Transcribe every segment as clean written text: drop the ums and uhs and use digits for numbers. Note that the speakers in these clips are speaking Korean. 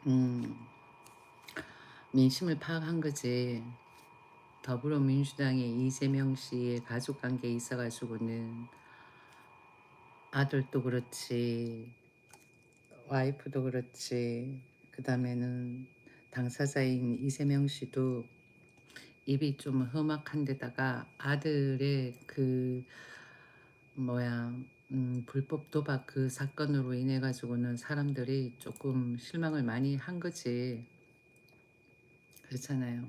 음, 민심을 파악한 거지. 더불어민주당의 이재명 씨의 가족관계에 있어가지고는 아들도 그렇지, 와이프도 그렇지, 그 다음에는 당사자인 이재명 씨도 입이 좀 험악한 데다가 아들의 그 뭐야 불법 도박 그 사건으로 인해 가지고는 사람들이 조금 실망을 많이 한 거지. 그렇잖아요.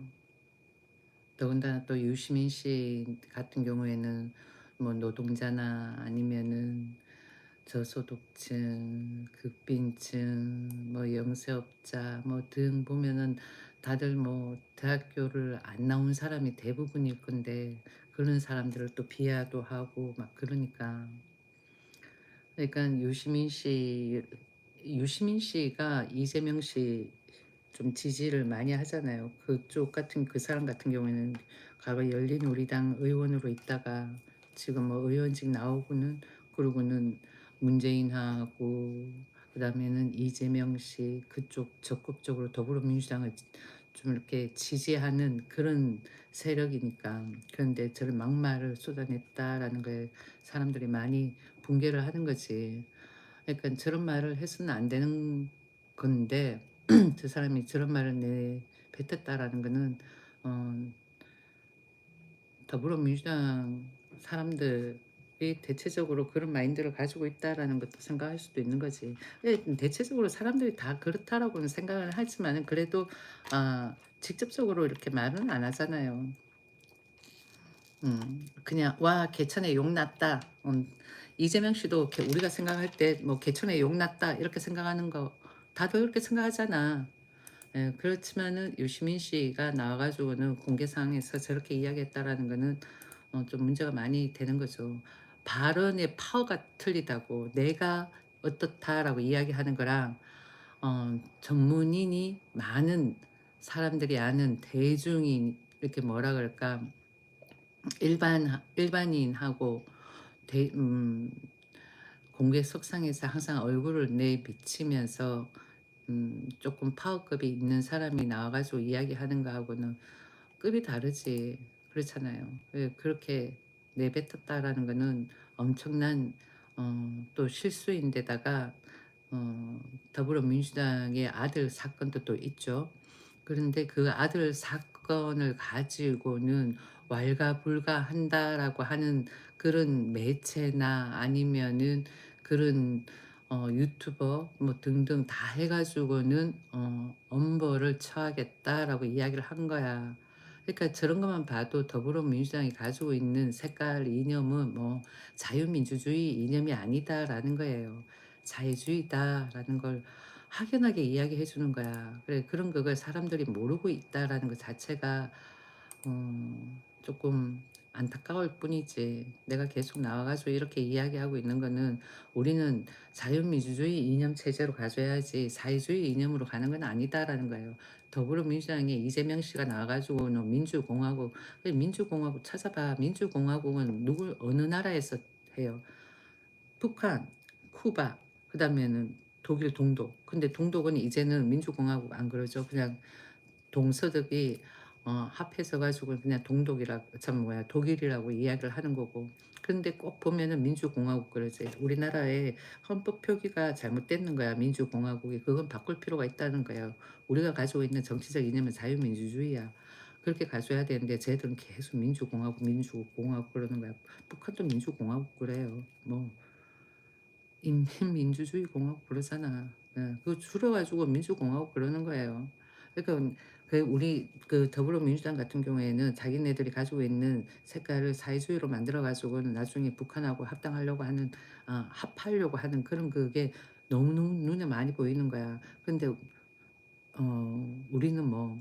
더군다나 또 유시민 씨 같은 경우에는 뭐 노동자나 아니면은 저소득층, 극빈층, 뭐 영세업자 뭐 등 보면은 다들 뭐 대학교를 안 나온 사람이 대부분일 건데 그런 사람들을 또 비하도 하고 막 그러니까 유시민 씨가 이재명 씨 좀 지지를 많이 하잖아요. 그쪽 같은 그 사람 같은 경우에는 과거 열린우리당 의원으로 있다가 지금 뭐 의원직 나오고는 그러고는 문재인하고 그다음에는 이재명 씨 그쪽 적극적으로 더불어민주당을 좀 이렇게 지지하는 그런 세력이니까 그런데 저를 막말을 쏟아냈다라는 거에 사람들이 많이 붕괴를 하는 거지. 그러니까 저런 말을 해서는 안 되는 건데 저 사람이 저런 말을 내뱉었다라는 거는 어, 더불어민주당 사람들이 대체적으로 그런 마인드를 가지고 있다라는 것도 생각할 수도 있는 거지. 대체적으로 사람들이 다 그렇다라고는 생각을 하지만 그래도 직접적으로 이렇게 말은 안 하잖아요. 그냥 와 개천에 욕 났다. 이재명 씨도 우리가 생각할 때 뭐 개천에 욕 났다 이렇게 생각하는 거 다들 그렇게 생각하잖아. 예, 그렇지만은 유시민 씨가 나와가지고는 공개상에서 저렇게 이야기했다라는 거는 좀 문제가 많이 되는 거죠. 발언의 파워가 틀리다고 내가 어떻다라고 이야기하는 거랑 전문인이 많은 사람들이 아는 대중이 이렇게 뭐라 그럴까 일반인하고 대, 공개석상에서 항상 얼굴을 내비치면서 조금 파워급이 있는 사람이 나와가지고 이야기하는 거하고는 급이 다르지. 그렇잖아요. 그렇게 내뱉었다라는 거는 엄청난 또 실수인데다가 더불어민주당의 아들 사건도 또 있죠. 그런데 그 아들 사건을 가지고는 왈가불가한다라고 하는 그런 매체나 아니면은 그런 유튜버 뭐 등등 다 해가지고는 엄벌을 처하겠다라고 이야기를 한 거야. 그러니까 저런 것만 봐도 더불어민주당이 가지고 있는 색깔 이념은 뭐 자유민주주의 이념이 아니다라는 거예요. 자유주의다라는 걸 확연하게 이야기해 주는 거야. 그래 그런 그걸 사람들이 모르고 있다라는 것 자체가 조금 안타까울 뿐이지. 내가 계속 나와가지고 이렇게 이야기하고 있는 거는 우리는 자유민주주의 이념 체제로 가져야지 사회주의 이념으로 가는 건 아니다라는 거예요. 더불어민주당에 이재명 씨가 나와가지고는 민주공화국, 민주공화국 찾아봐. 민주공화국은 누굴 어느 나라에서 해요? 북한, 쿠바, 그 다음에는 독일 동독. 근데 동독은 이제는 민주공화국 안 그러죠. 그냥 동서독이 합해서 가지고 그냥 동독이라고 참 뭐야 독일이라고 이야기를 하는 거고. 그런데 꼭 보면은 민주공화국 그러지. 우리나라의 헌법 표기가 잘못됐는 거야. 민주공화국이 그건 바꿀 필요가 있다는 거야. 우리가 가지고 있는 정치적 이념은 자유민주주의야. 그렇게 가져야 되는데 쟤들은 계속 민주공화국 민주공화국 그러는 거야. 북한도 민주공화국 그래요. 뭐 인민민주주의 공화국 그러잖아. 예, 그거 줄여가지고 민주공화국 그러는 거예요. 그러니까 우리 그 더불어민주당 같은 경우에는 자기네들이 가지고 있는 색깔을 사회주의로 만들어가지고는 나중에 북한하고 합당하려고 하는 합하려고 하는 그런 그게 너무너무 눈에 많이 보이는 거야. 근데 우리는 뭐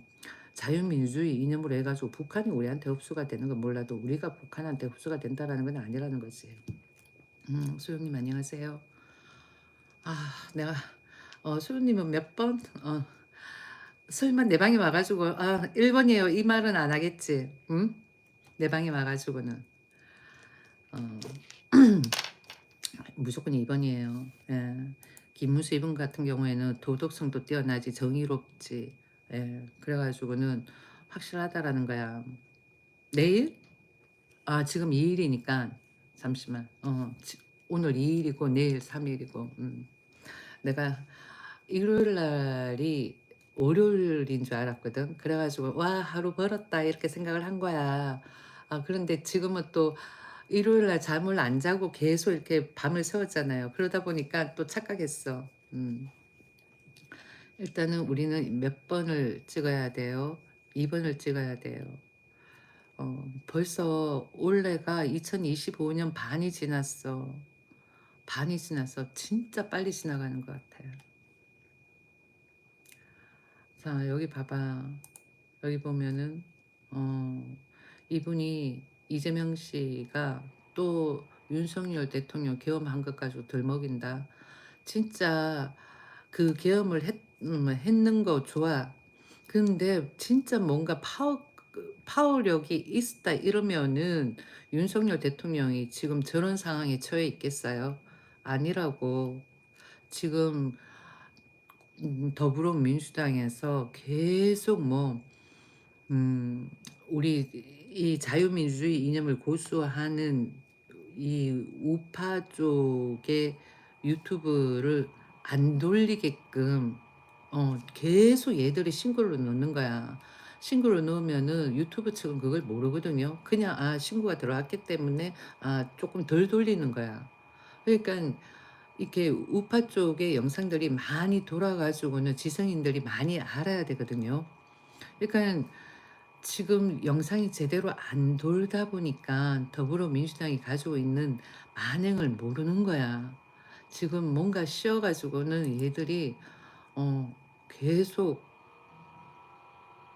자유민주주의 이념으로 해가지고 북한이 우리한테 흡수가 되는 건 몰라도 우리가 북한한테 흡수가 된다라는 건 아니라는 거지. 수영님 안녕하세요. 내가 수현님은 몇 번? 설마 내 방에 와가지고 1번이에요 이 말은 안 하겠지? 응? 내 방에 와가지고는 무조건 2번이에요. 예. 김문수 이분 같은 경우에는 도덕성도 뛰어나지 정의롭지. 예. 그래 가지고는 확실하다라는 거야. 내일? 아 지금 2 일이니까 잠시만. 오늘 2 일이고 내일 3 일이고. 내가 일요일 날이 월요일인 줄 알았거든. 그래 가지고 '와 하루 벌었다.' 이렇게 생각을 한 거야. 그런데 지금은 또 일요일 날 잠을 안 자고 계속 이렇게 밤을 새웠잖아요. 그러다 보니까 또 착각했어. 일단은 우리는 몇 번을 찍어야 돼요? 2 번을 찍어야 돼요. 벌써 올해가 2025년 반이 지났어. 반이 지났어. 진짜 빨리 지나가는 것 같아요. 자 여기 봐봐. 여기 보면은 어 이분이 이재명 씨가 또 윤석열 대통령 계엄한 것 가지고 들먹인다. 진짜 그 계엄을 했는 거 좋아. 근데 진짜 뭔가 파워력이 있다 이러면은 윤석열 대통령이 지금 저런 상황에 처해 있겠어요? 아니라고. 지금 더불어민주당에서 계속 뭐 우리 이 자유민주주의 이념을 고수하는 이 우파 쪽의 유튜브를 안 돌리게끔 계속 얘들이 신고를 넣는 거야. 신고를 넣으면은 유튜브 측은 그걸 모르거든요. 그냥 신고가 들어왔기 때문에 조금 덜 돌리는 거야. 그러니깐 이렇게 우파 쪽의 영상들이 많이 돌아 가지고는 지성인들이 많이 알아야 되거든요. 그러니깐 지금 영상이 제대로 안 돌다 보니까 더불어민주당이 가지고 있는 만행을 모르는 거야. 지금 뭔가 씌어 가지고는 얘들이 어 계속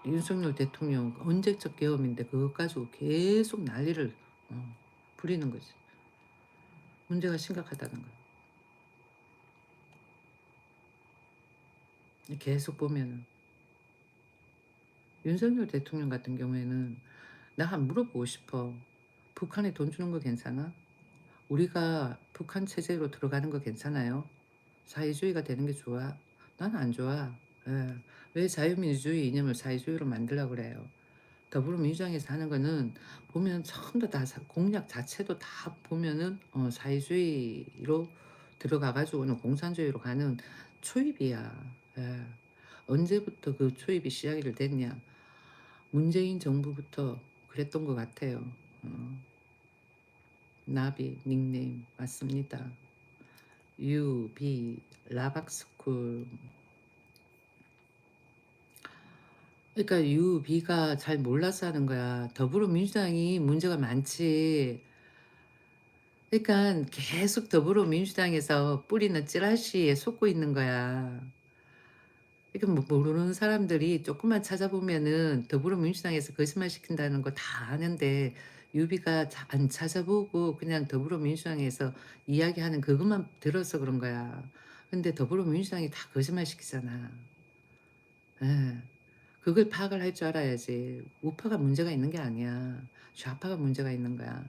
윤석열 대통령 언제적 계엄인데 그것 가지고 계속 난리를 부리는 거지. 문제가 심각하다는 거야. 계속 보면은. 윤석열 대통령 같은 경우에는 나 한번 물어보고 싶어. 북한에 돈 주는 거 괜찮아? 우리가 북한 체제로 들어가는 거 괜찮아요? 사회주의가 되는 게 좋아? 나는 안 좋아. 예. 왜 자유민주주의 이념을 사회주의로 만들려고 그래요? 더불어민주당에서 하는 거는 보면 전부 다 공약 자체도 다 보면은 사회주의로 들어가 가지고는 공산주의로 가는 초입이야. 예. 언제부터 그 초입이 시작이 됐냐? 문재인 정부부터 그랬던 것 같아요. 어. 나비 닉네임 맞습니다. 유비 라박스쿨. 그러니까 유비가 잘 몰라서 하는 거야. 더불어민주당이 문제가 많지. 그러니까 계속 더불어민주당에서 뿌리는 찌라시에 속고 있는 거야. 그러니까 뭐 모르는 사람들이 조금만 찾아보면은 더불어민주당에서 거짓말 시킨다는 거 다 아는데 유비가 안 찾아보고 그냥 더불어민주당에서 이야기하는 그것만 들어서 그런 거야. 근데 더불어민주당이 다 거짓말 시키잖아. 예. 그걸 파악을 할 줄 알아야지. 우파가 문제가 있는 게 아니야. 좌파가 문제가 있는 거야.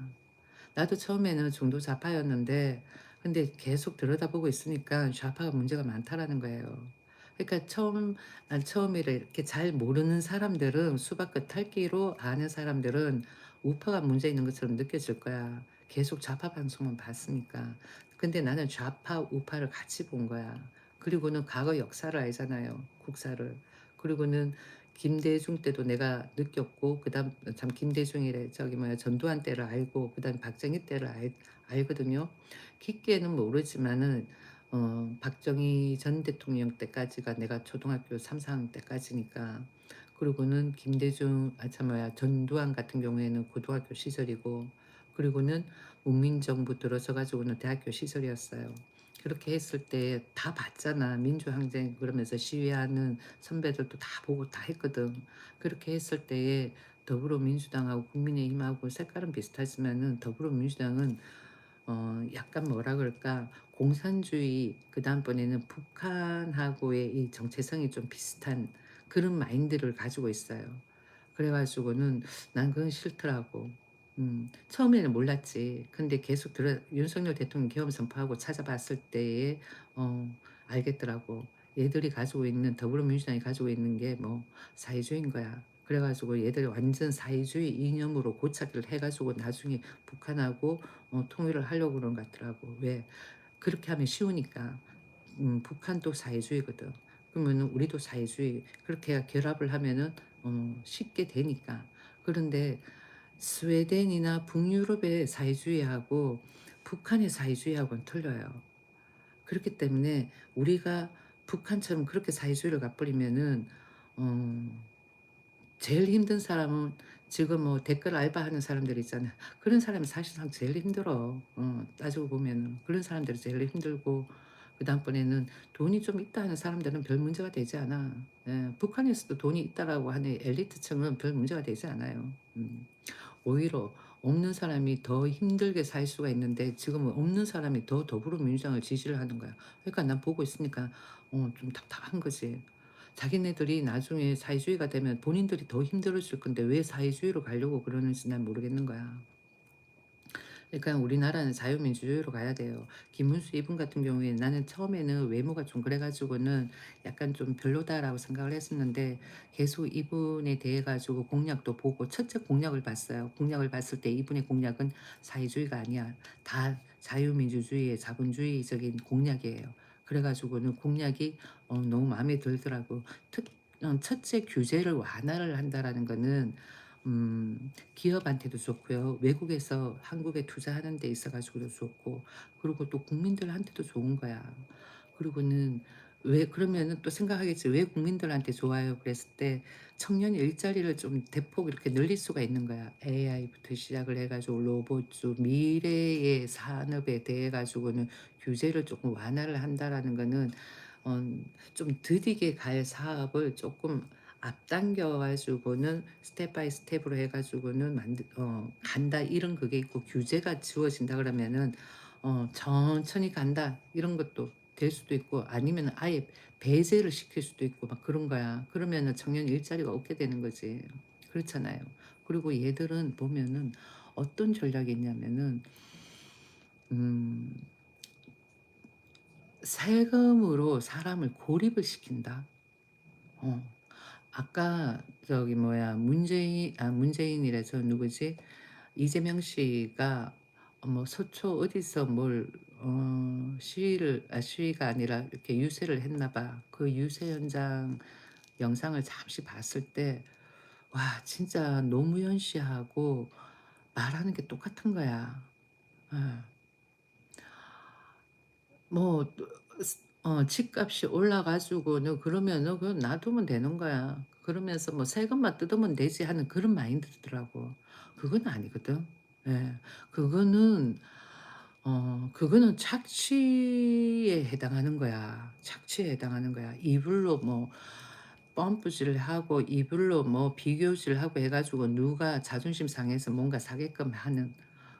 나도 처음에는 중도 좌파였는데 근데 계속 들여다보고 있으니까 좌파가 문제가 많다라는 거예요. 그러니까 처음에 이렇게 잘 모르는 사람들은 수박 겉핥기로 아는 사람들은 우파가 문제 있는 것처럼 느껴질 거야. 계속 좌파 방송만 봤으니까. 근데 나는 좌파, 우파를 같이 본 거야. 그리고는 과거 역사를 알잖아요. 국사를. 그리고는 김대중 때도 내가 느꼈고 그다음 참 김대중이래 저기 뭐야 전두환 때를 알고 그다음에 박정희 때를 알거든요. 깊게는 모르지만은 박정희 전 대통령 때까지가 내가 초등학교 3, 4학년 때까지니까. 그리고는 김대중 참 뭐야 전두환 같은 경우에는 고등학교 시절이고 그리고는 문민정부 들어서 가지고는 대학교 시절이었어요. 그렇게 했을 때 다 봤잖아. 민주항쟁 그러면서 시위하는 선배들도 다 보고 다 했거든. 그렇게 했을 때에 더불어민주당하고 국민의힘하고 색깔은 비슷하지만은 더불어민주당은 약간 뭐라 그럴까 공산주의 그다음번에는 북한하고의 이 정체성이 좀 비슷한 그런 마인드를 가지고 있어요. 그래 가지고는 난 그건 싫더라고. 처음에는 몰랐지. 근데 계속 윤석열 대통령 계엄 선포하고 찾아봤을 때에 어 알겠더라고. 얘들이 가지고 있는 더불어민주당이 가지고 있는 게 뭐 사회주의인 거야. 그래 가지고 얘들이 완전 사회주의 이념으로 고착을 해 가지고 나중에 북한하고 통일을 하려고 그러는 것 같더라고. 왜? 그렇게 하면 쉬우니까. 북한도 사회주의거든. 그러면은 우리도 사회주의 그렇게 결합을 하면은 쉽게 되니까. 그런데 스웨덴이나 북유럽의 사회주의하고 북한의 사회주의하고는 틀려요. 그렇기 때문에 우리가 북한처럼 그렇게 사회주의를 가버리면은 어 제일 힘든 사람은 지금 뭐 댓글 알바하는 사람들 있잖아요. 그런 사람이 사실상 제일 힘들어. 따지고 보면은. 그런 사람들이 제일 힘들고 그다음번에는 돈이 좀 있다 하는 사람들은 별 문제가 되지 않아. 예. 북한에서도 돈이 있다라고 하는 엘리트층은 별 문제가 되지 않아요. 오히려 없는 사람이 더 힘들게 살 수가 있는데 지금은 없는 사람이 더 더불어민주당을 지지를 하는 거야. 그러니까 난 보고 있으니까 좀 답답한 거지. 자기네들이 나중에 사회주의가 되면 본인들이 더 힘들어질 건데 왜 사회주의로 가려고 그러는지 난 모르겠는 거야. 그러니까 우리나라는 자유민주주의로 가야 돼요. 김문수 이분 같은 경우에 나는 처음에는 외모가 좀 그래 가지고는 약간 좀 별로다라고 생각을 했었는데 계속 이분에 대해 가지고 공약도 보고 첫째 공약을 봤어요. 공약을 봤을 때 이분의 공약은 사회주의가 아니야. 다 자유민주주의의 자본주의적인 공약이에요. 그래 가지고는 공약이 너무 마음에 들더라고. 첫째 규제를 완화를 한다라는 거는 기업한테도 좋고요. 외국에서 한국에 투자하는 데 있어 가지고도 좋고 그리고 또 국민들한테도 좋은 거야. 그리고는 왜 그러면은 또 생각하겠지. '왜 국민들한테 좋아요?' 그랬을 때 청년 일자리를 좀 대폭 이렇게 늘릴 수가 있는 거야. AI부터 시작을 해 가지고 로봇주 미래의 산업에 대해 가지고는 규제를 조금 완화를 한다라는 거는 좀 더디게 갈 사업을 조금 앞당겨 가지고는 스텝 바이 스텝으로 해 가지고는 간다 이런 그게 있고 규제가 지워진다 그러면은 천천히 간다 이런 것도 될 수도 있고 아니면 아예 배제를 시킬 수도 있고 막 그런 거야. 그러면은 청년 일자리가 없게 되는 거지. 그렇잖아요. 그리고 얘들은 보면은 어떤 전략이 있냐면은 음 세금으로 사람을 고립을 시킨다. 어. 아까 저기 뭐야 문재인이래 저 누구지? 이재명 씨가 뭐 서초 어디서 뭘 시위가 아니라 이렇게 유세를 했나 봐. 그 유세 현장 영상을 잠시 봤을 때 와 진짜 노무현 씨하고 말하는 게 똑같은 거야. 예. 뭐 집값이 올라 가지고는 그러면은 그건 놔두면 되는 거야. 그러면서 뭐 '세금만 뜯으면 되지.' 하는 그런 마인드더라고. 그건 아니거든. 예. 그거는 그거는 착취에 해당하는 거야. 착취에 해당하는 거야. 이불로 뭐 펌프질을 하고 이불로 뭐 비교질하고 해 가지고 누가 자존심 상해서 뭔가 사게끔 하는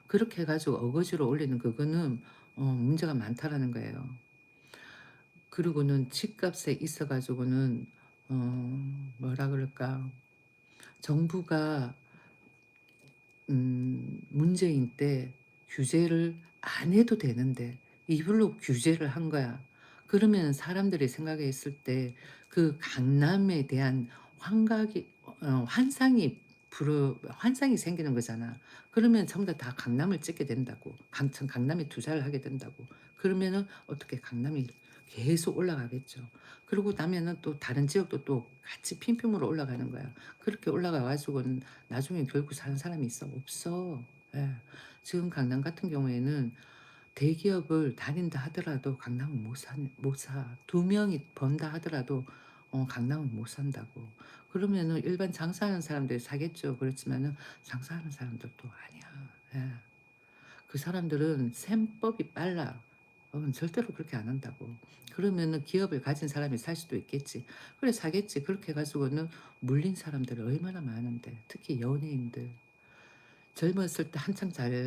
그렇게 해 가지고 어거지로 올리는 그거는 문제가 많다라는 거예요. 그리고는 집값에 있어 가지고는 뭐라 그럴까. 정부가 문재인 때 규제를 안 해도 되는데 이불로 규제를 한 거야. 그러면 사람들이 생각했을 때 그 강남에 대한 환각이 환상이 생기는 거잖아. 그러면 전부 다 강남을 찍게 된다고. 강남에 투자를 하게 된다고. 그러면은 어떻게 강남이 계속 올라가겠죠. 그러고 나면은 또 다른 지역도 또 같이 핀품으로 올라가는 거야. 그렇게 올라가 가지고는 나중에 결국 사는 사람이 있어? 없어. 예. 지금 강남 같은 경우에는 대기업을 다닌다 하더라도 강남은 못 사. 두 명이 번다 하더라도 강남은 못 산다고. 그러면은 일반 장사하는 사람들이 사겠죠. 그렇지만은 장사하는 사람들도 아니야. 예. 그 사람들은 셈법이 빨라. 절대로 그렇게 안 한다고. 그러면은 기업을 가진 사람이 살 수도 있겠지. 그래 사겠지. 그렇게 해 가지고는 물린 사람들이 얼마나 많은데. 특히 연예인들. 젊었을 때 한창 잘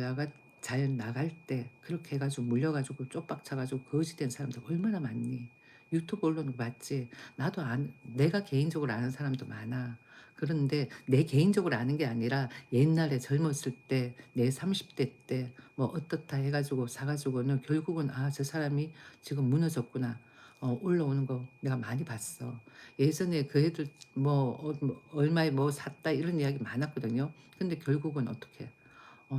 나갈 때 그렇게 해 가지고 물려 가지고 쪽박차 가지고 거지 된 사람들 얼마나 많니. 유튜브 올라오는 거 봤지? 나도 내가 개인적으로 아는 사람도 많아. 그런데 내 개인적으로 아는 게 아니라 옛날에 젊었을 때 내 30대 때 뭐 어떻다 해 가지고 사 가지고는 결국은 '아 저 사람이 지금 무너졌구나.' 올라오는 거 내가 많이 봤어. 예전에 그 애들 뭐 얼마에 뭐 샀다 이런 이야기 많았거든요. 근데 결국은 어떻게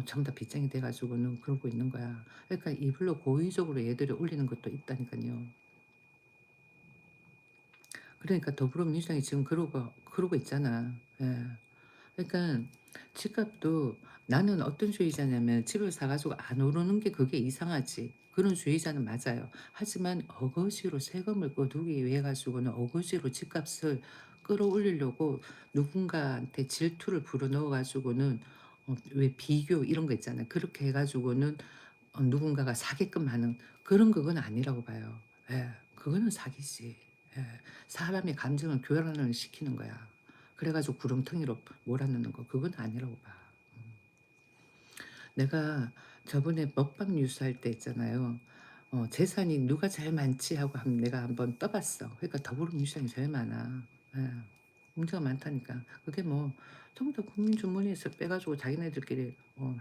전부 다 빚쟁이 돼 가지고는 그러고 있는 거야. 그러니까 이불로 고의적으로 얘들이 올리는 것도 있다니깐요. 그러니까 더불어민주당이 지금 그러고 있잖아. 예. 그러니까 집값도 나는 어떤 주의자냐면 집을 사 가지고 안 오르는 게 그게 이상하지. 그런 주의자는 맞아요. 하지만 어거지로 세금을 거두기 위해 가지고는 어거지로 집값을 끌어올리려고 누군가한테 질투를 불어넣어 가지고는 왜 비교 이런 거 있잖아요. 그렇게 해 가지고는 누군가가 사게끔 하는 그런 그건 아니라고 봐요. 예. 그거는 사기지. 예. 사람의 감정을 교란을 시키는 거야. 그래 가지고 구렁텅이로 몰아넣는 거 그건 아니라고 봐. 내가 저번에 먹방 뉴스 할 때 있잖아요. 재산이 누가 제일 많지 하고 내가 한번 떠 봤어. 그러니까 더불어민주당이 제일 많아. 예. 문제가 많다니까. 그게 뭐 전부 다 국민 주머니에서 빼 가지고 자기네들끼리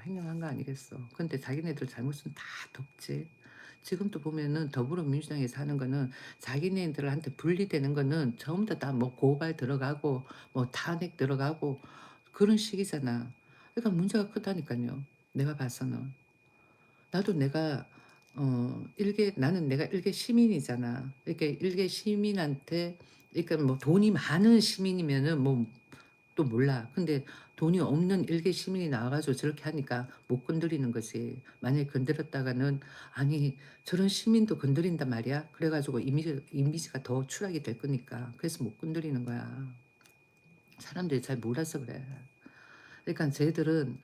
횡령한 거 아니겠어. 근데 자기네들 잘못은 다 덮지. 지금도 보면은 더불어민주당에서 하는 거는 자기네들한테 분리되는 거는 전부 다 뭐 고발 들어가고 뭐 탄핵 들어가고 그런 식이잖아. 그러니까 문제가 크다니깐요, 내가 봐서는. 나도 내가 나는 내가 일개 시민이잖아. 이렇게 일개 시민한테 그러니까 뭐 돈이 많은 시민이면은 뭐 또 몰라. 근데 돈이 없는 일개 시민이 나와 가지고 저렇게 하니까 못 건드리는 거지. 만약에 건드렸다가는 '아니 저런 시민도 건드린단 말이야?' 그래 가지고 이미지가 더 추락이 될 거니까. 그래서 못 건드리는 거야. 사람들이 잘 몰라서 그래. 그러니까 쟤들은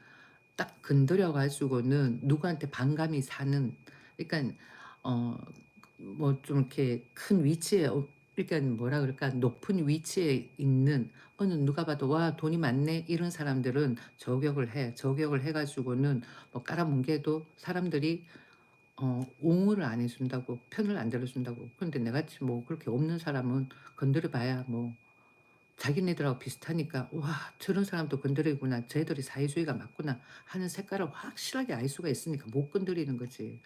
딱 건드려 가지고는 누구한테 반감이 사는 그러니까 어 뭐 좀 이렇게 큰 위치에 그러니까 뭐라 그럴까 높은 위치에 있는 누가 봐도 '와 돈이 많네.' 이런 사람들은 저격을 해. 저격을 해 가지고는 뭐 깔아뭉개도 사람들이 옹호를 안 해 준다고 편을 안 들어 준다고. 그런데 내같이 뭐 그렇게 없는 사람은 건드려 봐야 뭐 자기네들하고 비슷하니까 '와 저런 사람도 건드리구나. 쟤들이 사회주의가 맞구나.' 하는 색깔을 확실하게 알 수가 있으니까 못 건드리는 거지.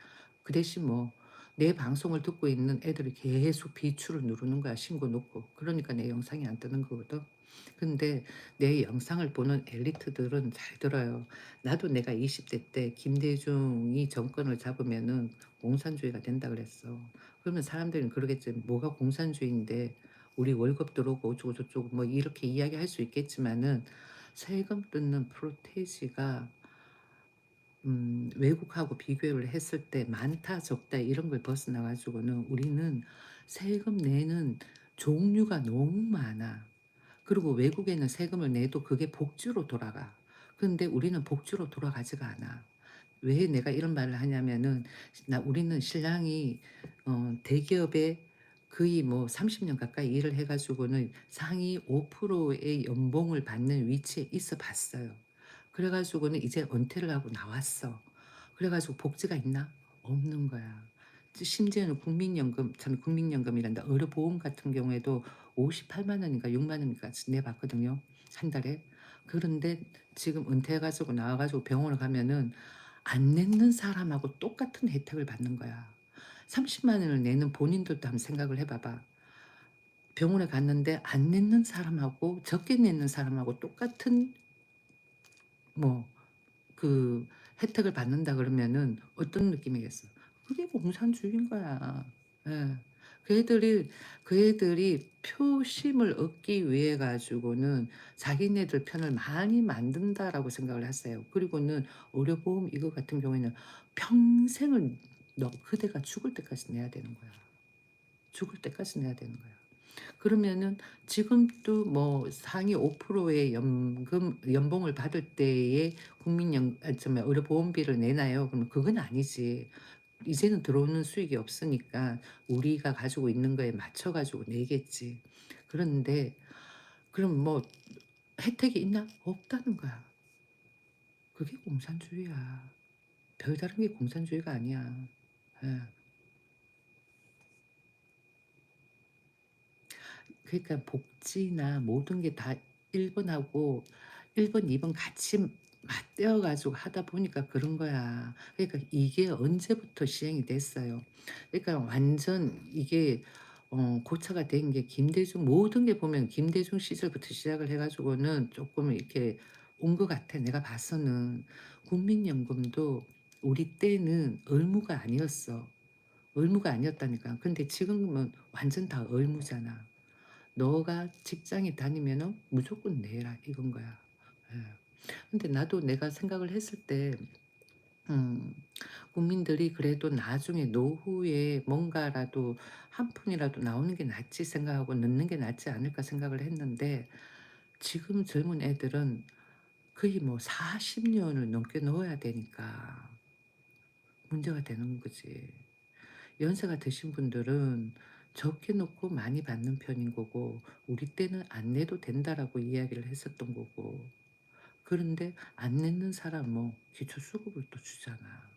그 대신 뭐 내 방송을 듣고 있는 애들이 계속 비추를 누르는 거야 신고 놓고. 그러니까 내 영상이 안 뜨는 거거든. 근데 내 영상을 보는 엘리트들은 잘 들어요. 나도 내가 20대 때 김대중이 정권을 잡으면은 공산주의가 된다 그랬어. 그러면 사람들은 그러겠지. "뭐가 공산주의인데 우리 월급 들어오고 어쩌고 저쩌고." 뭐 이렇게 이야기할 수 있겠지만은 세금 뜯는 프로테이지가 외국하고 비교를 했을 때 많다 적다 이런 걸 벗어나 가지고는 우리는 세금 내는 종류가 너무 많아. 그리고 외국에는 세금을 내도 그게 복지로 돌아가. 근데 우리는 복지로 돌아가지가 않아. 왜 내가 이런 말을 하냐면은 우리는 신랑이 대기업에 거의 뭐 30년 가까이 일을 해 가지고는 상위 5%의 연봉을 받는 위치에 있어 봤어요. 그래 가지고는 이제 은퇴를 하고 나왔어. 그래 가지고 복지가 있나? 없는 거야. 심지어는 국민연금 참 국민연금이란다. 의료보험 같은 경우에도 58만 원인가 6만 원인가 내 봤거든요, 한 달에. 그런데 지금 은퇴해 가지고 나와 가지고 병원을 가면은 안 냈는 사람하고 똑같은 혜택을 받는 거야. 30만 원을 내는 본인들도 한번 생각을 해 봐봐. 병원에 갔는데 안 냈는 사람하고 적게 내는 사람하고 똑같은 뭐 그 혜택을 받는다 그러면은 어떤 느낌이겠어? 그게 공산주의인 거야. 예. 그 애들이 표심을 얻기 위해 가지고는 자기네들 편을 많이 만든다라고 생각을 했어요. 그리고는 의료보험 이거 같은 경우에는 평생을 너 그대가 죽을 때까지 내야 되는 거야. 죽을 때까지 내야 되는 거야. 그러면은 지금도 뭐 상위 5%의 연봉을 받을 때에 의료보험비를 내나요? 그러면 그건 아니지. 이제는 들어오는 수익이 없으니까 우리가 가지고 있는 거에 맞춰 가지고 내겠지. 그런데 그럼 뭐 혜택이 있나? 없다는 거야. 그게 공산주의야. 별다른 게 공산주의가 아니야. 예. 그러니까 복지나 모든 게 다 1 번하고 1 번, 2번 같이 맞대어 가지고 하다 보니까 그런 거야. 그러니까 이게 언제부터 시행이 됐어요. 그러니까 완전 이게 고차가 된 게 김대중 모든 게 보면 김대중 시절부터 시작을 해 가지고는 쪼끔 이렇게 온 것 같아 내가 봐서는. 국민연금도 우리 때는 의무가 아니었어. 의무가 아니었다니까. 근데 지금은 완전 다 의무잖아. "너가 직장에 다니면은 무조건 내라." 이건 거야. 예. 근데 나도 내가 생각을 했을 때 음 국민들이 그래도 나중에 노후에 뭔가라도 한 푼이라도 나오는 게 낫지 생각하고 넣는 게 낫지 않을까 생각을 했는데 지금 젊은 애들은 거의 뭐 40 년을 넘게 넣어야 되니까 문제가 되는 거지. 연세가 드신 분들은 적게 넣고 많이 받는 편인 거고 우리 때는 "안 내도 된다."라고 이야기를 했었던 거고. 그런데 안 내는 사람 뭐 기초수급을 또 주잖아.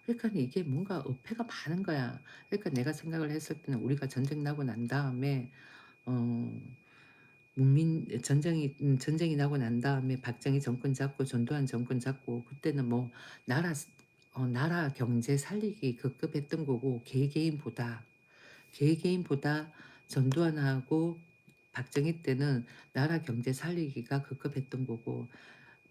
그러니까 이게 뭔가 어폐가 많은 거야. 그러니까 내가 생각을 했을 때는 우리가 전쟁 나고 난 다음에 어 문민 전쟁이 나고 난 다음에 박정희 정권 잡고 전두환 정권 잡고 그때는 뭐 나라 나라 경제 살리기 급급했던 거고 개개인보다 전두환하고 박정희 때는 나라 경제 살리기가 급급했던 거고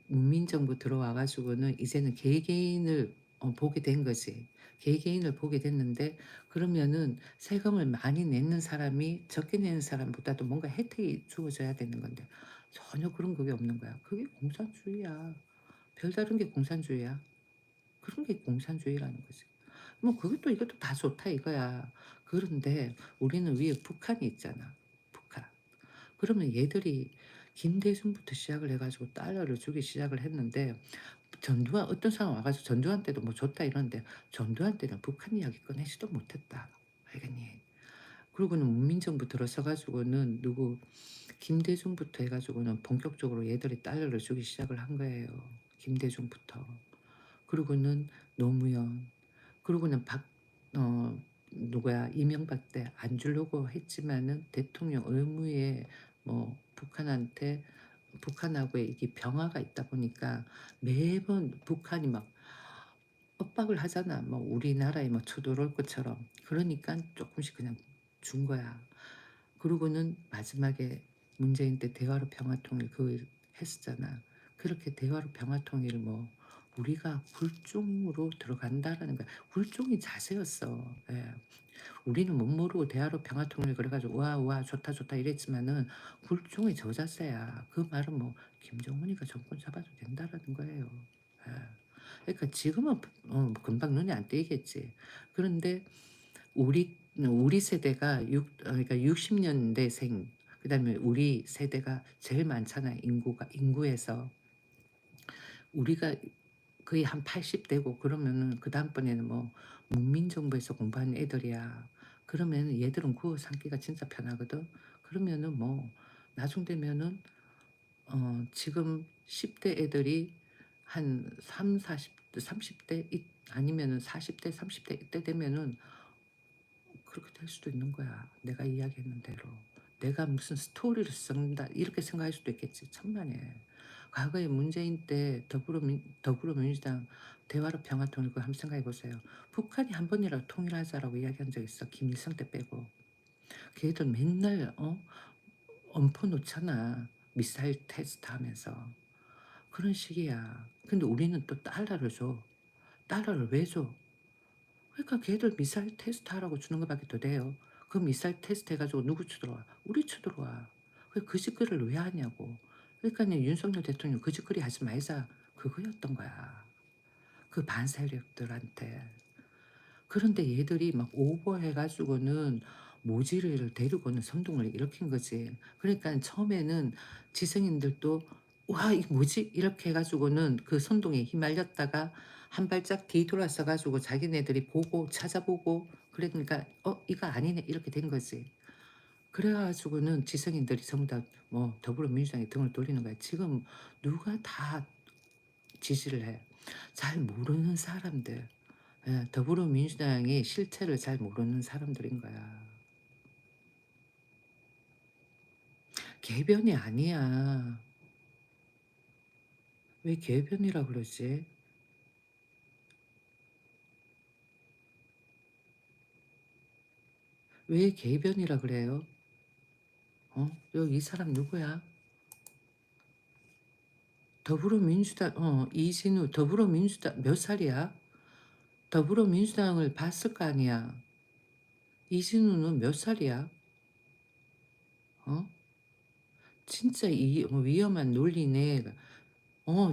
문민정부 들어와 가지고는 이제는 개개인을 보게 된 거지. 개개인을 보게 됐는데 그러면은 세금을 많이 내는 사람이 적게 내는 사람보다도 뭔가 혜택이 주어져야 되는 건데 전혀 그런 그게 없는 거야. 그게 공산주의야. 별다른 게 공산주의야. 그런 게 공산주의라는 거지. 뭐 그것도 이것도 다 좋다 이거야. 그런데 우리는 위에 북한이 있잖아. 북한. 그러면 얘들이 김대중부터 시작을 해 가지고 달러를 주기 시작을 했는데 전두환 어떤 사람 와 가지고 전두환 때도 뭐 줬다 이러는데 전두환 때는 북한 이야기 꺼내지도 못했다. 알겠니? 그러고는 문민정부 들어서 가지고는 누구 김대중부터 해 가지고는 본격적으로 얘들이 달러를 주기 시작을 한 거예요. 김대중부터. 그러고는 노무현 그러고는 누구야 이명박 때 안 주려고 했지만은 대통령 의무에 뭐 북한하고의 이게 병화가 있다 보니까 매번 북한이 막 엇박을 하잖아. 뭐 우리나라에 뭐 쳐들어올 것처럼. 그러니까 쪼끔씩 그냥 준 거야. 그러고는 마지막에 문재인 때 대화로 평화통일 그걸 했었잖아. 그렇게 대화로 평화통일을 뭐 우리가 굴종으로 들어간다라는 거야. 굴종이 자세였어. 예. 우리는 못 모르고 대화로 평화통일 그래 가지고 "와, 와 좋다, 좋다." 이랬지만은 굴종의 저자세야. 그 말은 뭐 김정은이가 정권 잡아도 된다라는 거예요. 예. 그러니까 지금은 금방 눈에 안 띄겠지. 그런데 우리 세대가 그러니까 60 년대생 그다음에 우리 세대가 제일 많잖아요, 인구에서. 우리가 거의 한 80 대고 그러면은 그다음번에는 뭐 문민정부에서 공부한 애들이야. 그러면은 얘들은 구워 삼기가 진짜 편하거든. 그러면은 뭐 나중 되면은 지금 10대 애들이 한 30 대 아니면은 40 대, 30대 이때 되면은 그렇게 될 수도 있는 거야. 내가 이야기했는 대로. 내가 무슨 스토리를 쓴다 이렇게 생각할 수도 있겠지. 천만에. 과거에 문재인 때 더불어민주당 대화로 평화통일 그거 한번 생각해 보세요. 북한이 한 번이라도 통일하자라고 이야기한 적 있어. 김일성 때 빼고. 걔들 맨날 엄포 놓잖아. 미사일 테스트하면서. 그런 식이야. 근데 우리는 또 달러를 줘. 달러를 왜 줘? 그러니까 걔들 미사일 테스트하라고 주는 것밖에 더 돼요. 그 미사일 테스트 해 가지고 누구 쳐들어와? 우리 쳐들어와. 그 짓거리를 왜 하냐고. 그러니까는 윤석열 대통령 그 짓거리 하지 말자 그거였던 거야. 그 반세력들한테. 그런데 얘들이 막 오버해 가지고는 모지를 데리고는 선동을 일으킨 거지. 그러니까 처음에는 지성인들도 '와 이게 뭐지?' 이렇게 해 가지고는 그 선동에 휘말렸다가 한 발짝 뒤돌아서 가지고 자기네들이 보고 찾아보고 그러니까 '어 이거 아니네.' 이렇게 된 거지. 그래 가지고는 지성인들이 전부 다 뭐 더불어민주당에 등을 돌리는 거야. 지금 누가 다 지지를 해. 잘 모르는 사람들. 예. 더불어민주당의 실체를 잘 모르는 사람들인 거야. 개변이 아니야. 왜 개변이라 그러지? 왜 개변이라 그래요? 여기 이 사람 누구야? 더불어민주당 이진우 더불어민주당 몇 살이야? 더불어민주당을 봤을 거 아니야. 이진우는 몇 살이야? 어? 진짜 이 위험한 논리네.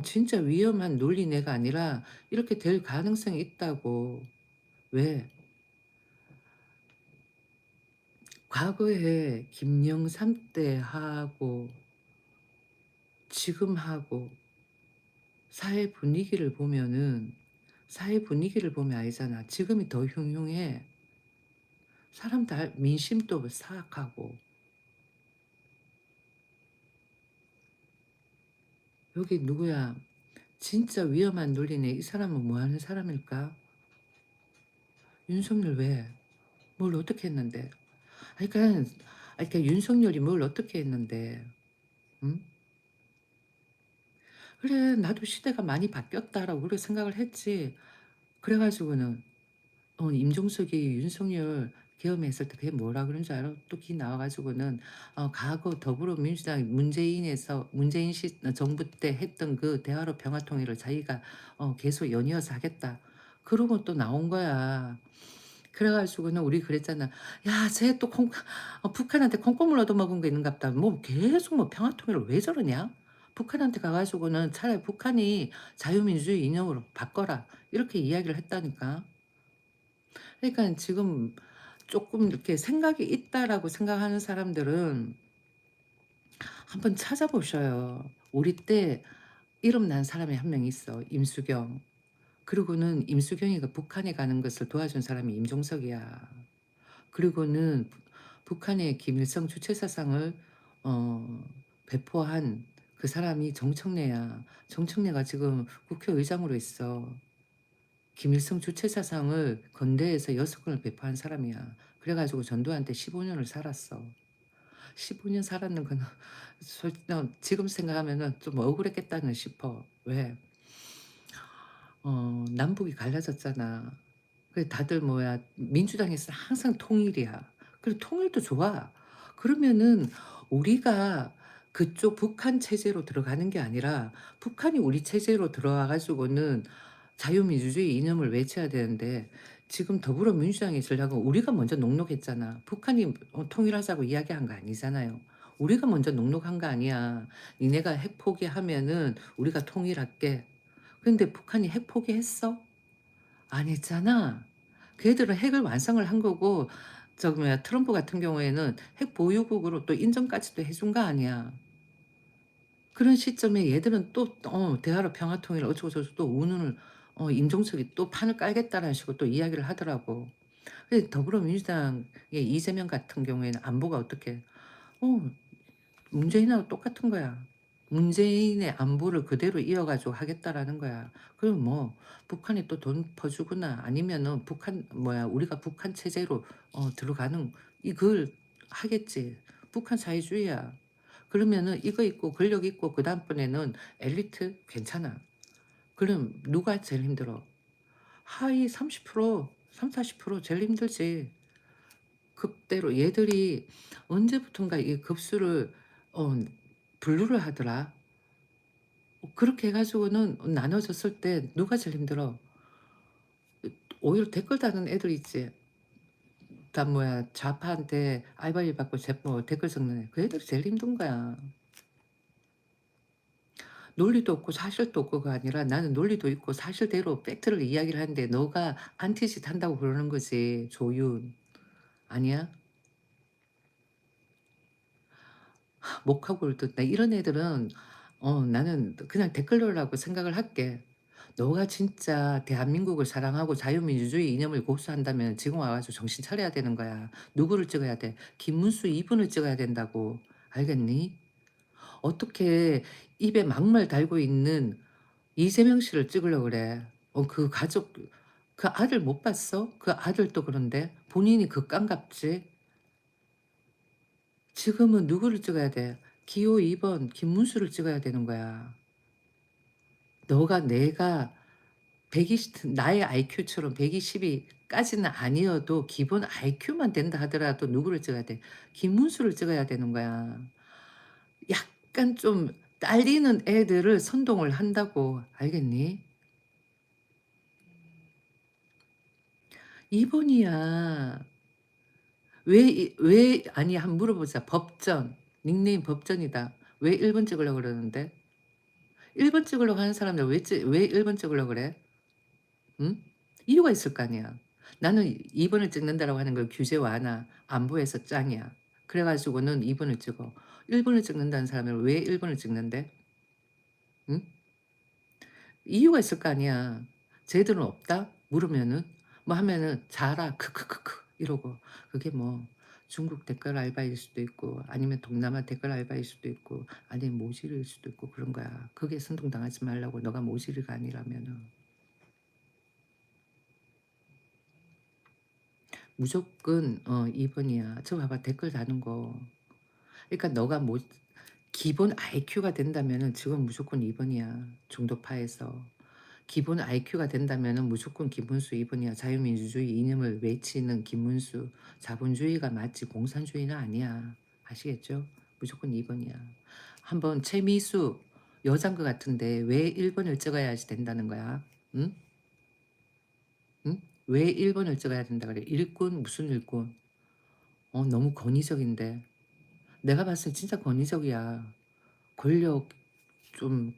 진짜 위험한 논리네가 아니라 이렇게 될 가능성이 있다고. 왜? 과거에 김영삼 때 하고 지금 하고 사회 분위기를 보면 알잖아. 지금이 더 흉흉해. 사람들 민심도 사악하고. 여기 누구야? 진짜 위험한 논리네. 이 사람은 뭐 하는 사람일까? 윤석열 왜? 뭘 어떻게 했는데? 그러니까 윤석열이 뭘 어떻게 했는데? 응? 그래, 나도 시대가 많이 바뀌었다라고 그렇게 생각을 했지. 그래가지고는 임종석이 윤석열 계엄했을 때 그게 뭐라 그런 줄 알아? 또 기 나와가지고는 과거 더불어민주당 문재인 정부 때 했던 그 대화로 평화통일을 자기가 계속 연이어서 하겠다. 그러고 또 나온 거야. 그래가지고는 우리 그랬잖아. 야, 쟤 또 북한한테 콩고물 얻어먹은 거 있는갑다. 뭐 계속 뭐 평화통일을 왜 저러냐? 북한한테 가가지고는 차라리 북한이 자유민주주의 이념으로 바꿔라. 이렇게 이야기를 했다니까. 그러니까 지금 조금 이렇게 생각이 있다라고 생각하는 사람들은 한번 찾아보셔요. 우리 때 이름 난 사람이 한 명 있어. 임수경. 그리고는 임수경이가 북한에 가는 것을 도와준 사람이 임종석이야. 그리고는 북한의 김일성 주체사상을 어, 배포한 그 사람이 정청래야. 정청래가 지금 국회의장으로 있어. 김일성 주체사상을 건대에서 6권을 배포한 사람이야. 그래가지고 전두환한테 15년을 살았어. 15년 살았는 거는 솔직히 지금 생각하면은 좀 억울했겠다는 싶어. 왜? 남북이 갈라졌잖아. 그래 다들 뭐야 민주당에서 항상 통일이야. 그리고 통일도 좋아. 그러면은 우리가 그쪽 북한 체제로 들어가는 게 아니라 북한이 우리 체제로 들어와 가지고는 자유민주주의 이념을 외쳐야 되는데 지금 더불어민주당의 전략은 우리가 먼저 녹록했잖아. 북한이 통일하자고 이야기한 거 아니잖아요. 우리가 먼저 녹록한 거 아니야. 니네가 핵 포기하면은 우리가 통일할게. 근데 북한이 핵 포기했어? 안 했잖아. 걔들은 핵을 완성을 한 거고 저기 뭐야 트럼프 같은 경우에는 핵 보유국으로 또 인정까지도 해준 거 아니야. 그런 시점에 얘들은 또 대화로 평화통일 어쩌고저쩌고 또 운운을 임종석이 또 판을 깔겠다라는 식으로 또 이야기를 하더라고. 근데 더불어민주당의 이재명 같은 경우에는 안보가 어떻게 어 문재인하고 똑같은 거야. 문재인의 안보를 그대로 이어가지고 하겠다라는 거야. 그럼 뭐 북한이 또 돈 퍼주거나 아니면은 우리가 북한 체제로 들어가는 이걸 하겠지. 북한 사회주의야. 그러면은 이거 있고 권력 있고 그 다음번에는 엘리트 괜찮아. 그럼 누가 제일 힘들어? 하위 30%, 3, 40% 제일 힘들지. 그대로 얘들이 언제부턴가 이 급수를 어, 분류를 하더라. 그렇게 해가지고는 나눠졌을 때 누가 제일 힘들어? 오히려 댓글 다는 애들 있지. 다 뭐야 좌파한테 알바일 받고 댓글 적는 애. 그 애들이 제일 힘든 거야. 논리도 없고 사실도 없고가 아니라 나는 논리도 있고 사실대로 팩트를 이야기를 하는데 너가 안티짓 한다고 그러는 거지. 조윤. 아니야? 목하고 듣다 이런 애들은 나는 그냥 댓글러라고 생각을 할게. 너가 진짜 대한민국을 사랑하고 자유민주주의 이념을 고수한다면 지금 와가지고 정신 차려야 되는 거야. 누구를 찍어야 돼? 김문수 이분을 찍어야 된다고. 알겠니? 어떻게 입에 막말 달고 있는 이재명 씨를 찍으려고 그래. 그 가족, 그 아들 못 봤어? 그 아들도 그런데 본인이 극감갑지. 지금은 누구를 찍어야 돼? 기호 2번 김문수를 찍어야 되는 거야. 내가 120 나의 IQ처럼 120이 까지는 아니어도 기본 IQ만 된다 하더라도 누구를 찍어야 돼? 김문수를 찍어야 되는 거야. 약간 좀 딸리는 애들을 선동을 한다고. 알겠니? 2 번이야. 왜 아니 한번 물어보자. 법전. 닉네임 법전이다. 왜 1번 찍으려고 그러는데? 1번 찍으려고 하는 사람들 왜 1번 찍으려고 그래? 응? 이유가 있을 거 아니야. 나는 2 번을 찍는다라고 하는 건 규제 완화, 안보에서 짱이야. 그래 가지고는 2 번을 찍어. 1 번을 찍는다는 사람은 왜 1 번을 찍는데? 응? 이유가 있을 거 아니야. "쟤들은 없다?" 물으면은 뭐 하면은 "자라. 크크크크." 이러고. 그게 뭐 중국 댓글 알바일 수도 있고 아니면 동남아 댓글 알바일 수도 있고 아니면 모질일 수도 있고 그런 거야. 그게 선동당하지 말라고 너가 모질이가 아니라면은. 무조건 2 번이야. 저 봐봐 댓글 다는 거. 그러니까 너가 뭐 기본 IQ가 된다면은 지금 무조건 2 번이야, 중도파에서. 기본 IQ가 된다면은 무조건 김문수 2 번이야. 자유민주주의 이념을 외치는 김문수. 자본주의가 맞지 공산주의는 아니야. 아시겠죠? 무조건 2 번이야. 한번 최미수 여잔 것 같은데 왜 1 번을 찍어야지 된다는 거야? 응? 응? 왜 1 번을 찍어야 된다 그래? 일꾼 무슨 일꾼? 너무 권위적인데. 내가 봤을 때 진짜 권위적이야. 권력 좀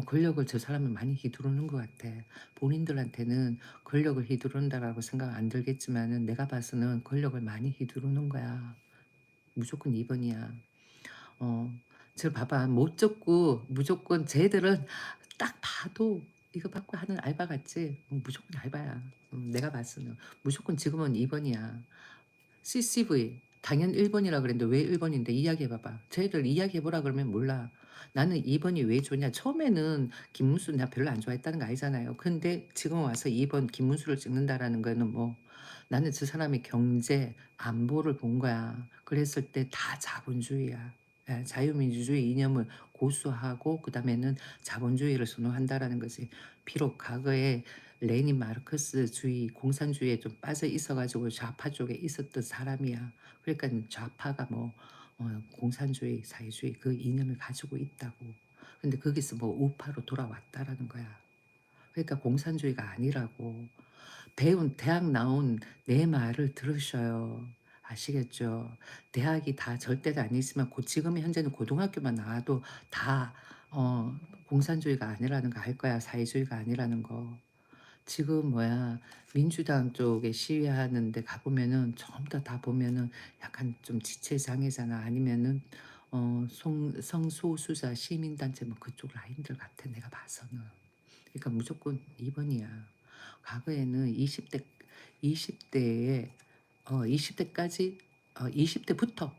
권력을 저 사람은 많이 휘두르는 것 같아. 본인들한테는 권력을 휘두른다라고 생각 안 들겠지만은 내가 봐서는 권력을 많이 휘두르는 거야. 무조건 2 번이야. 어. 저 봐봐. 못 적고 무조건 쟤들은 딱 봐도 이거 받고 하는 알바 같지? 무조건 알바야. 내가 봐서는. 무조건 지금은 2 번이야. CCV 당연 1 번이라 그랬는데 왜 1 번인데 이야기해 봐봐. 쟤를 이야기해 보라 그러면 몰라. 나는 2 번이 왜 좋냐. 처음에는 김문수 나 별로 안 좋아했다는 거 알잖아요. 근데 지금 와서 2번 김문수를 찍는다라는 거는 뭐 나는 저 사람의 경제, 안보를 본 거야. 그랬을 때 다 자본주의야. 예, 자유민주주의 이념을 고수하고 그다음에는 자본주의를 선호한다라는 거지. 비록 과거에 레닌 마르크스주의, 공산주의에 좀 빠져 있어 가지고 좌파 쪽에 있었던 사람이야. 그러니까 좌파가 뭐 공산주의, 사회주의 그 이념을 가지고 있다고. 근데 거기서 뭐 우파로 돌아왔다라는 거야. 그러니까 공산주의가 아니라고. 배운 대학 나온 내 말을 들으셔요. 아시겠죠? 대학이 다 절대가 아니지만 지금 현재는 고등학교만 나와도 다 공산주의가 아니라는 거 알 거야. 사회주의가 아니라는 거. 지금 뭐야 민주당 쪽에 시위하는 데 가 보면은 전부 다 보면은 약간 좀 지체 장애잖아. 아니면은 성소수자 시민단체 뭐 그쪽 라인들 같아 내가 봐서는. 그러니까 무조건 2 번이야. 과거에는 20대에 20 대까지 20 대부터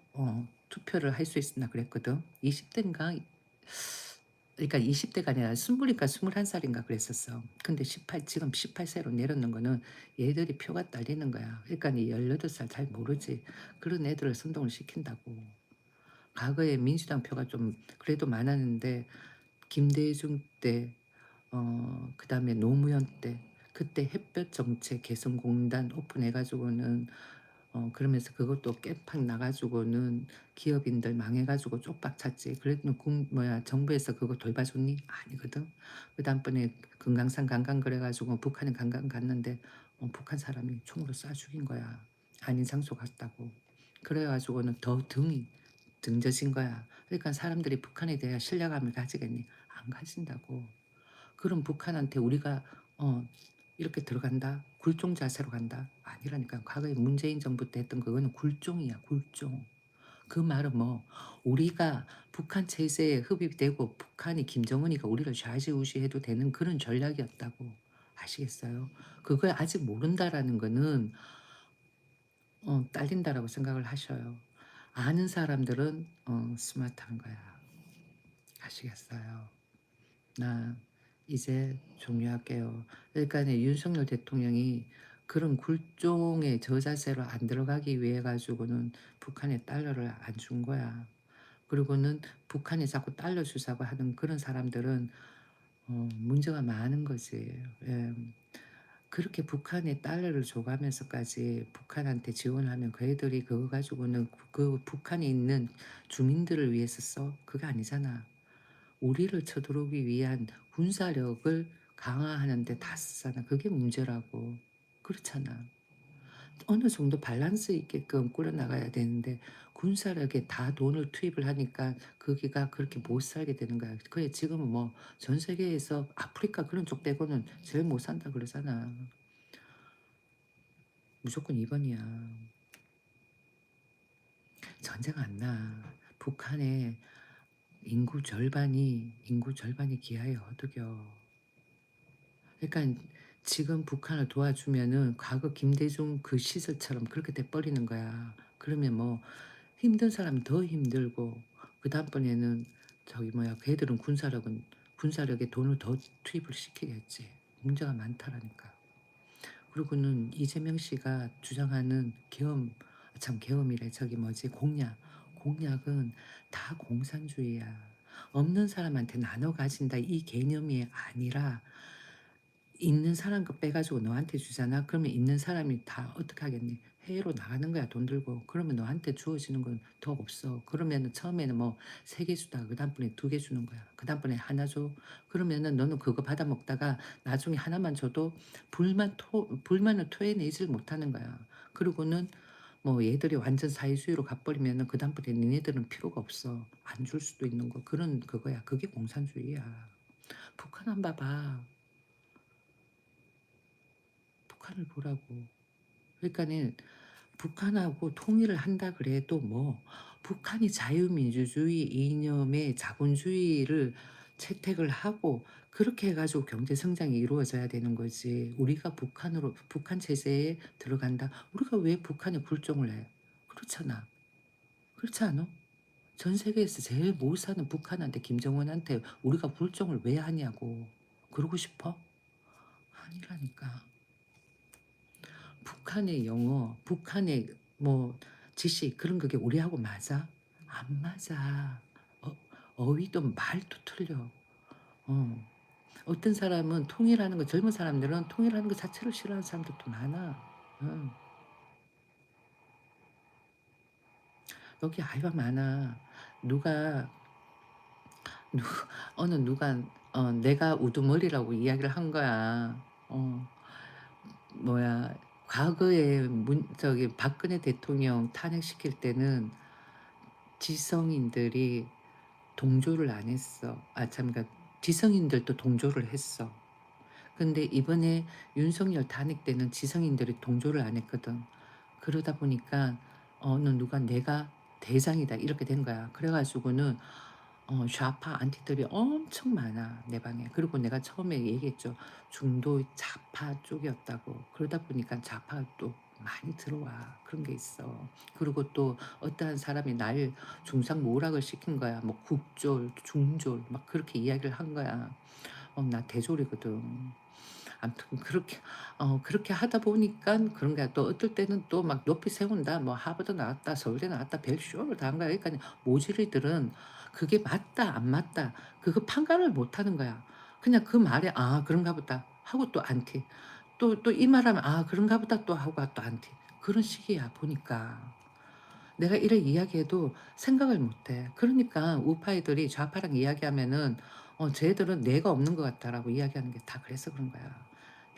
투표를 할 수 있었나 그랬거든. 20 대인가 그러니까 20 대가 아니라 20인가 21 살인가 그랬었어. 근데 18 지금 18 세로 내렸는 거는 얘들이 표가 딸리는 거야. 그러니까 이 18살 잘 모르지. 그런 애들을 선동을 시킨다고. 과거에 민주당 표가 좀 그래도 많았는데 김대중 때 그다음에 노무현 때 그때 햇볕 정책 개성공단 오픈해 가지고는 그러면서 그것도 깨팍 나 가지고는 기업인들 망해 가지고 쪽박 찼지. 그래도 뭐야 정부에서 그거 돌봐줬니? 아니거든. 그다음번에 금강산 관광 그래 가지고 북한에 관광 갔는데 북한 사람이 총으로 쏴 죽인 거야. 아닌 장소 갔다고. 그래 가지고는 더 등 져진 거야. 그러니까 사람들이 북한에 대한 신뢰감을 가지겠니? 안 가진다고. 그럼 북한한테 우리가 어 이렇게 들어간다? 굴종 자세로 간다? 아니라니까. 과거에 문재인 정부 때 했던 그거는 굴종이야, 굴종. 그 말은 뭐 우리가 북한 체제에 흡입되고 북한이 김정은이가 우리를 좌지우지해도 되는 그런 전략이었다고. 아시겠어요? 그걸 아직 모른다라는 거는 딸린다라고 생각을 하셔요. 아는 사람들은 스마트한 거야. 아시겠어요? 나 이제 종료할게요. 그러니까는 윤석열 대통령이 그런 굴종의 저자세로 안 들어가기 위해 가지고는 북한에 달러를 안 준 거야. 그리고는 북한에 자꾸 달러 주자고 하는 그런 사람들은 문제가 많은 거지. 예. 그렇게 북한에 달러를 줘가면서까지 북한한테 지원하면 그 애들이 그거 가지고는 그 북한에 있는 주민들을 위해서 써? 그게 아니잖아. 우리를 쳐들어오기 위한 군사력을 강화하는 데 다 쓰잖아. 그게 문제라고. 그렇잖아. 어느 정도 밸런스 있게끔 꾸려나가야 되는데 군사력에 다 돈을 투입을 하니까 거기가 그렇게 못 살게 되는 거야. 그래 지금은 뭐 전 세계에서 아프리카 그런 쪽 빼고는 제일 못 산다 그러잖아. 무조건 2번이야. 전쟁 안 나. 북한의 인구 절반이 기아에 허덕여. 그러니까 지금 북한을 도와주면은 과거 김대중 그 시절처럼 그렇게 돼 버리는 거야. 그러면 뭐 힘든 사람은 더 힘들고 그다음번에는 저기 뭐야 걔들은 군사력에 돈을 더 투입을 시키겠지. 문제가 많다라니까. 그리고는 이재명 씨가 주장하는 계엄, 참 계엄이래. 저기 뭐지 공약. 공약은 다 공산주의야. 없는 사람한테 나눠 가진다 이 개념이 아니라 있는 사람 거 빼가지고 너한테 주잖아. 그러면 있는 사람이 다 어떻게 하겠니? 해외로 나가는 거야 돈 들고. 그러면 너한테 주어지는 건 더 없어. 그러면은 처음에는 뭐 3개 주다가 그 다음번에 2개 주는 거야. 그 다음번에 하나 줘. 그러면은 너는 그거 받아 먹다가 나중에 하나만 줘도 불만을 토해내질 못하는 거야. 그리고는 뭐 얘들이 완전 사회주의로 가버리면은 그 다음번에 니네들은 필요가 없어. 안 줄 수도 있는 거. 그런 그거야. 그게 공산주의야. 북한 안 봐봐. 북한을 보라고. 그러니까는 북한하고 통일을 한다 그래도 뭐 북한이 자유민주주의 이념의 자본주의를 채택을 하고 그렇게 해가지고 경제 성장이 이루어져야 되는 거지. 우리가 북한 체제에 들어간다. 우리가 왜 북한에 굴종을 해? 그렇잖아. 그렇지 않아? 전 세계에서 제일 못 사는 북한한테 김정은한테 우리가 굴종을 왜 하냐고. 그러고 싶어? 아니라니까. 북한의 영어, 북한의 뭐 지식 그런 그게 우리하고 맞아? 안 맞아. 어휘도 말도 틀려. 어. 어떤 사람은 통일하는 거 젊은 사람들은 통일하는 거 자체를 싫어하는 사람들도 많아. 어. 여기 아이가 많아. 누가 누 누가 내가 우두머리라고 이야기를 한 거야. 뭐야 과거에 저기 박근혜 대통령 탄핵시킬 때는 지성인들이 동조를 안 했어. 참 그러니까 지성인들도 동조를 했어. 근데 이번에 윤석열 탄핵 때는 지성인들이 동조를 안 했거든. 그러다 보니까 어느 누가 "내가 대장이다." 이렇게 된 거야. 그래 가지고는 좌파 안티들이 엄청 많아 내 방에. 그리고 내가 처음에 얘기했죠. 중도 좌파 쪽이었다고. 그러다 보니까 좌파가 또 많이 들어와. 그런 게 있어. 그리고 또 어떠한 사람이 날 중상모락을 시킨 거야. 뭐 국졸, 중졸 막 그렇게 이야기를 한 거야. 나 대졸이거든. 아무튼 그렇게 하다 보니깐 그런 거야. 또 어떨 때는 또 막 높이 세운다. 뭐 하버드 나왔다. 서울대 나왔다. 별쇼를 다 한 거야. 그러니까 모질이들은 그게 맞다 안 맞다 그거 판단을 못 하는 거야. 그냥 그 말에 '아 그런가 보다.' 하고 또 안티. 또 이 말하면 '아 그런가 보다.' 또 하고 또 안티. 그런 식이야 보니까. 내가 이래 이야기해도 생각을 못 해. 그러니까 우파이들이 좌파랑 이야기하면은 "쟤들은 뇌가 없는 것 같다."라고 이야기하는 게 다 그래서 그런 거야.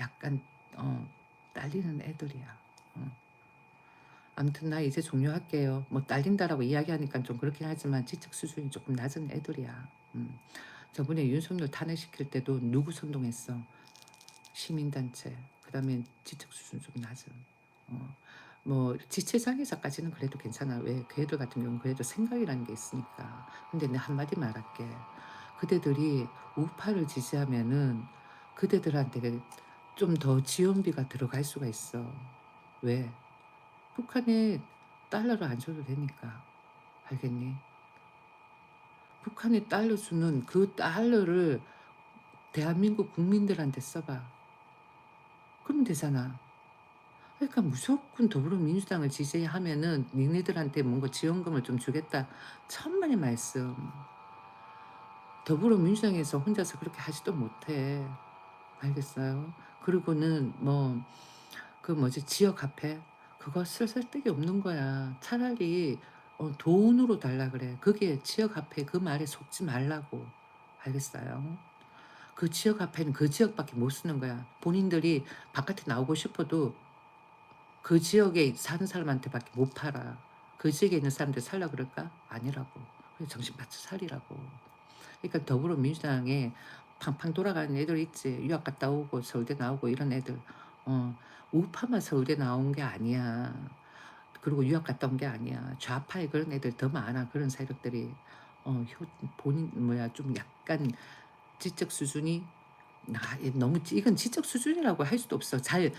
약간 어 딸리는 애들이야. 어. 아무튼 나 이제 종료할게요. 뭐 딸린다라고 이야기하니까 좀 그렇긴 하지만 지적 수준이 조금 낮은 애들이야. 저번에 윤석열 탄핵시킬 때도 누구 선동했어? 시민단체. 그다음에 지적 수준 좀 낮은. 어. 뭐 지체장애자까지는 그래도 괜찮아. 왜 걔들 같은 경우는 그래도 생각이라는 게 있으니까. 근데 내 한마디 말할게. 그대들이 우파를 지지하면은 그대들한테 좀 더 지원비가 들어갈 수가 있어. 왜? 북한에 달러를 안 줘도 되니까. 알겠니? 북한에 달러 주는 그 달러를 대한민국 국민들한테 써봐. 그러면 되잖아. 그러니까 무조건 더불어민주당을 지지하면은 니네들한테 뭔가 지원금을 좀 주겠다. 천만의 말씀. 더불어민주당에서 혼자서 그렇게 하지도 못해. 알겠어요? 그리고는 뭐 그 뭐지 지역화폐 그거 쓸데기 없는 거야. 차라리 돈으로 달라 그래. 그게 지역화폐 그 말에 속지 말라고. 알겠어요? 그 지역화폐는 그 지역밖에 못 쓰는 거야. 본인들이 바깥에 나오고 싶어도 그 지역에 사는 사람한테밖에 못 팔아. 그 지역에 있는 사람들 살라 그럴까? 아니라고. 그래서 정신 바짝 차리라고. 그러니까 더불어민주당에 팡팡 돌아가는 애들 있지. 유학 갔다 오고 서울대 나오고 이런 애들. 어, 우파만 서울대 나온 게 아니야. 그리고 유학 갔다 온 게 아니야. 좌파의 그런 애들 더 많아. 그런 세력들이. 본인 뭐야 좀 약간 지적 수준이 너무 이건 지적 수준이라고 할 수도 없어. 잘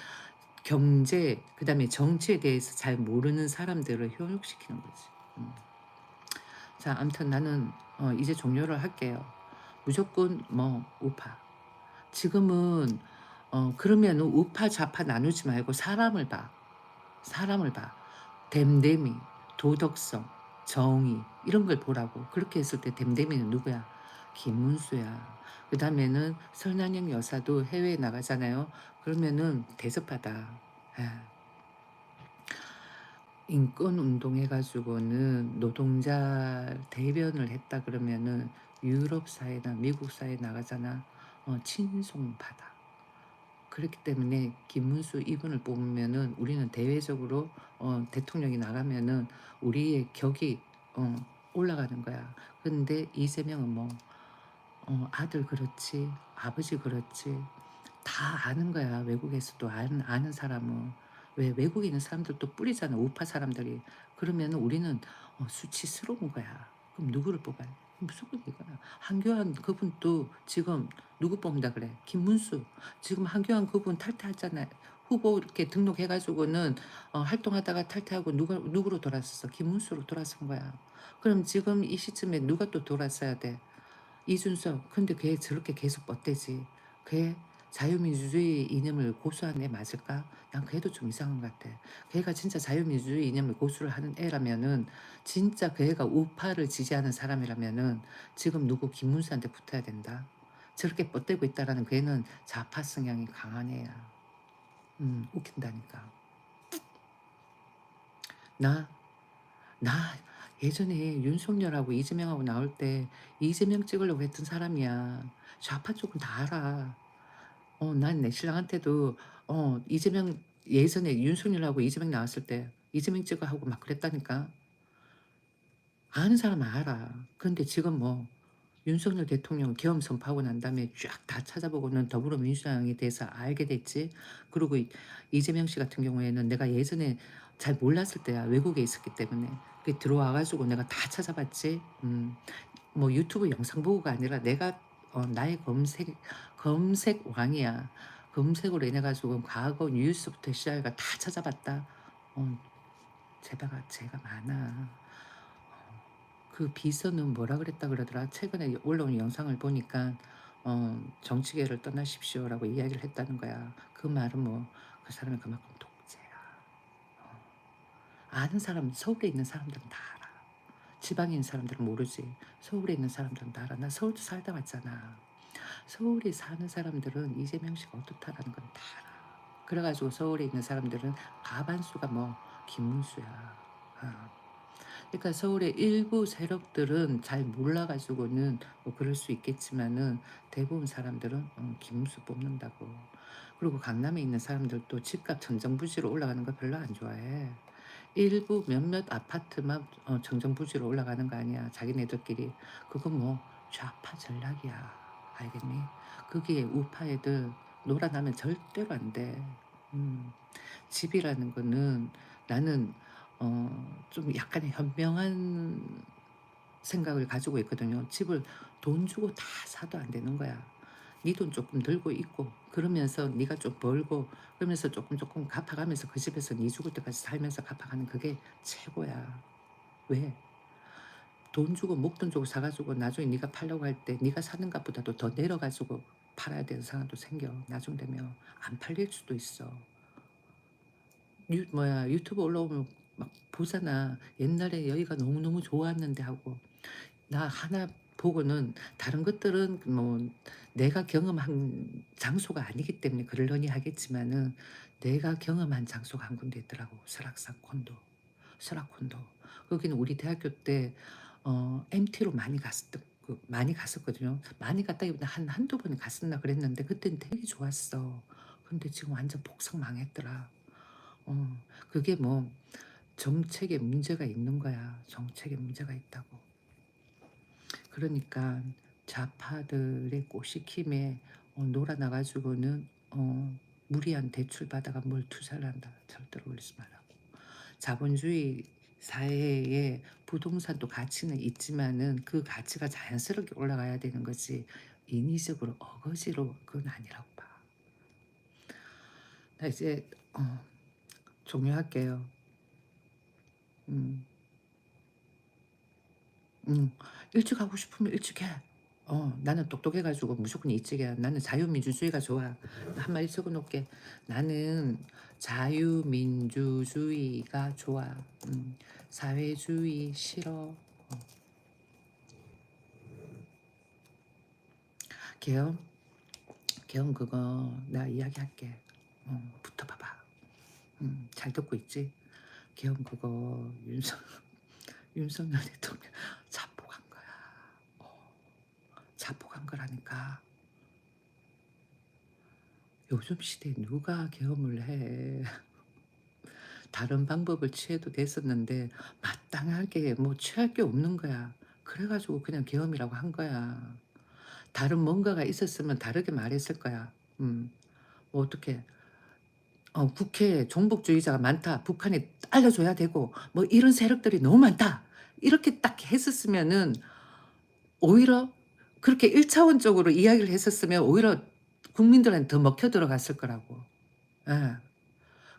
경제 그다음에 정치에 대해서 잘 모르는 사람들을 현혹시키는 거지. 음. 자, 아무튼 나는 이제 종료를 할게요. 무조건 뭐 우파. 지금은 그러면은 우파 좌파 나누지 말고 사람을 봐. 사람을 봐. 됨됨이, 도덕성, 정의 이런 걸 보라고. 그렇게 했을 때 됨됨이는 누구야? 김문수야. 그다음에는 설난영 여사도 해외에 나가잖아요. 그러면은 대접받아. 아, 인권 운동해 가지고는 노동자 대변을 했다 그러면은 유럽 사회나 미국 사회에 나가잖아. 친송받아. 그렇기 때문에 김문수 이분을 뽑으면은 우리는 대외적으로 대통령이 나가면은 우리의 격이 어 올라가는 거야. 근데 이재명은 뭐 아들 그렇지, 아버지 그렇지 다 아는 거야. 외국에서도 아는 사람은. 왜 외국에 있는 사람들도 뿌리잖아. 우파 사람들이. 그러면 우리는 수치스러운 거야. 그럼 누구를 뽑아야 돼? 무조건 이거야. 한교안 그분도 지금 누구 뽑는다 그래? 김문수. 지금 한교안 그분 탈퇴했잖아요. 후보 이렇게 등록해가지고는 활동하다가 탈퇴하고 누구로 돌아섰어? 김문수로 돌아선 거야. 그럼 지금 이 시점에 누가 또 돌아서야 돼? 이준석. 근데 걔 저렇게 계속 뻗대지. 걔 자유민주주의 이념을 고수한 애 맞을까? 난 걔도 좀 이상한 것 같아. 걔가 진짜 자유민주주의 이념을 고수를 하는 애라면은 진짜 그 애가 우파를 지지하는 사람이라면은 지금 누구 김문수한테 붙어야 된다. 저렇게 뻗대고 있다라는 그 애는 좌파 성향이 강한 애야. 웃긴다니까. 나, 나 예전에 윤석열하고 이재명하고 나올 때 이재명 찍으려고 했던 사람이야. 좌파 쪽은 다 알아. 난 내 신랑한테도 이재명 예전에 윤석열하고 이재명 나왔을 때 이재명 찍어 하고 막 그랬다니까. 아는 사람은 알아. 근데 지금 뭐 윤석열 대통령 계엄 선포하고 난 다음에 쫙 다 찾아보고는 더불어민주당에 대해서 알게 됐지. 그리고 이재명 씨 같은 경우에는 내가 예전에 잘 몰랐을 때야. 외국에 있었기 때문에. 그게 들어와 가지고 내가 다 찾아봤지. 뭐 유튜브 영상 보고가 아니라 내가 나의 검색 왕이야. 검색으로 인해 가지고 과거 뉴스부터 시작해가 다 찾아봤다. 어, 제가 많아. 그 비서는 뭐라 그랬다 그러더라. 최근에 올라온 영상을 보니까 정치계를 떠나십시오라고 이야기를 했다는 거야. 그 말은 뭐 그 사람이 그만큼 독재야. 아는 사람 서울에 있는 사람들은 다 알아. 지방에 있는 사람들은 모르지. 서울에 있는 사람들은 다 알아. 나 서울도 살다 왔잖아. 서울에 사는 사람들은 이재명 씨가 어떻다라는 건 다 알아. 그래가지고 서울에 있는 사람들은 과반수가 뭐 김문수야. 어. 그러니까 서울의 일부 세력들은 잘 몰라가지고는 뭐 그럴 수 있겠지만은 대부분 사람들은 김문수 뽑는다고. 그리고 강남에 있는 사람들도 집값 천정부지로 올라가는 거 별로 안 좋아해. 일부 몇몇 아파트만 정정부지로 올라가는 거 아니야. 자기네들끼리. 그거 뭐 좌파 전략이야. 알겠니? 그게 우파 애들 놀아나면 절대로 안 돼. 음. 집이라는 거는 나는 좀 약간의 현명한 생각을 가지고 있거든요. 집을 돈 주고 다 사도 안 되는 거야. 네 돈 조금 들고 있고 그러면서 네가 좀 벌고 그러면서 조금 갚아가면서 그 집에서 네 죽을 때까지 살면서 갚아가는 그게 최고야. 왜? 돈 주고 목돈 주고 사가지고 나중에 네가 팔려고 할 때 네가 사는 값보다도 더 내려가지고 팔아야 되는 상황도 생겨. 나중 되면 안 팔릴 수도 있어. 유튜브 올라오면 막 보잖아. 옛날에 여기가 너무너무 좋았는데 하고 나 하나 보고는 다른 것들은 뭐 내가 경험한 장소가 아니기 때문에 그러려니 하겠지만은 내가 경험한 장소가 한 군데 있더라고. 설악산 콘도. 설악 콘도. 거기는 우리 대학교 때 MT로 많이 갔었거든요. 많이 갔다기보다 한두 번 갔었나 그랬는데 그때는 되게 좋았어. 근데 지금 완전 폭삭 망했더라. 그게 뭐 정책에 문제가 있는 거야. 정책에 문제가 있다고. 그러니까 좌파들의 꼬시킴에 놀아나 가지고는 무리한 대출 받아가 뭘 투자를 한다. 절대로 그러지 말라고. 자본주의 사회에 부동산도 가치는 있지만은 그 가치가 자연스럽게 올라가야 되는 거지 인위적으로 어거지로 그건 아니라고 봐. 나 이제 종료할게요. 음. 음. 일찍 하고 싶으면 일찍 해. 나는 똑똑해 가지고 무조건 일찍 해. 나는 자유민주주의가 좋아. 한 마디 적어 놓을게. 나는 자유민주주의가 좋아. 사회주의 싫어. 계엄? 계엄 그거 나 이야기할게. 붙어봐봐. 잘 듣고 있지? 계엄 그거 윤석열 대통령 자폭한 거야. 자폭한 거라니까. 요즘 시대에 누가 계엄을 해. 다른 방법을 취해도 됐었는데 마땅하게 뭐 취할 게 없는 거야. 그래 가지고 그냥 계엄이라고 한 거야. 다른 뭔가가 있었으면 다르게 말했을 거야. 뭐 어떻게 국회에 종북주의자가 많다. 북한에 알려줘야 되고 뭐 이런 세력들이 너무 많다. 이렇게 딱 했었으면은 오히려 그렇게 1차원적으로 이야기를 했었으면 오히려 국민들한테 더 먹혀 들어갔을 거라고. 예.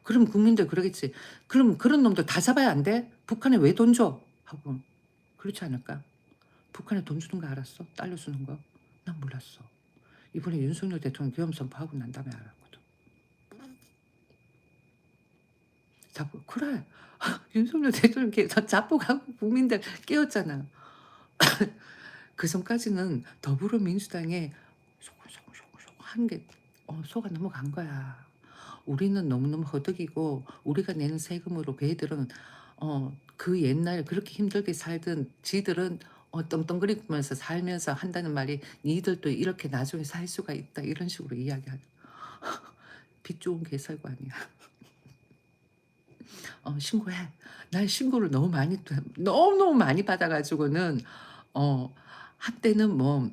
그럼 국민들 그러겠지. '그럼 그런 놈들 다 잡아야 안 돼? 북한에 왜 돈 줘?' 하고 그렇지 않을까? 북한에 돈 주는 거 알았어? 달러 주는 거? 난 몰랐어. 이번에 윤석열 대통령 계엄 선포하고 난 다음에 알았거든. 자꾸 그래. 윤석열 대통령 자폭하고 국민들 깨웠잖아. 그 전까지는 더불어민주당에 소곤소곤소곤소곤 한 게 속아 넘어간 거야. 우리는 너무너무 허덕이고 우리가 내는 세금으로 걔들은 그 옛날 그렇게 힘들게 살던 지들은 떵떵거리면서 살면서 한다는 말이 "니들도 이렇게 나중에 살 수가 있다." 이런 식으로 이야기하는 빚 좋은 개살구아니야. 신고해. 난 신고를 너무너무 많이 받아 가지고는 한때는 뭐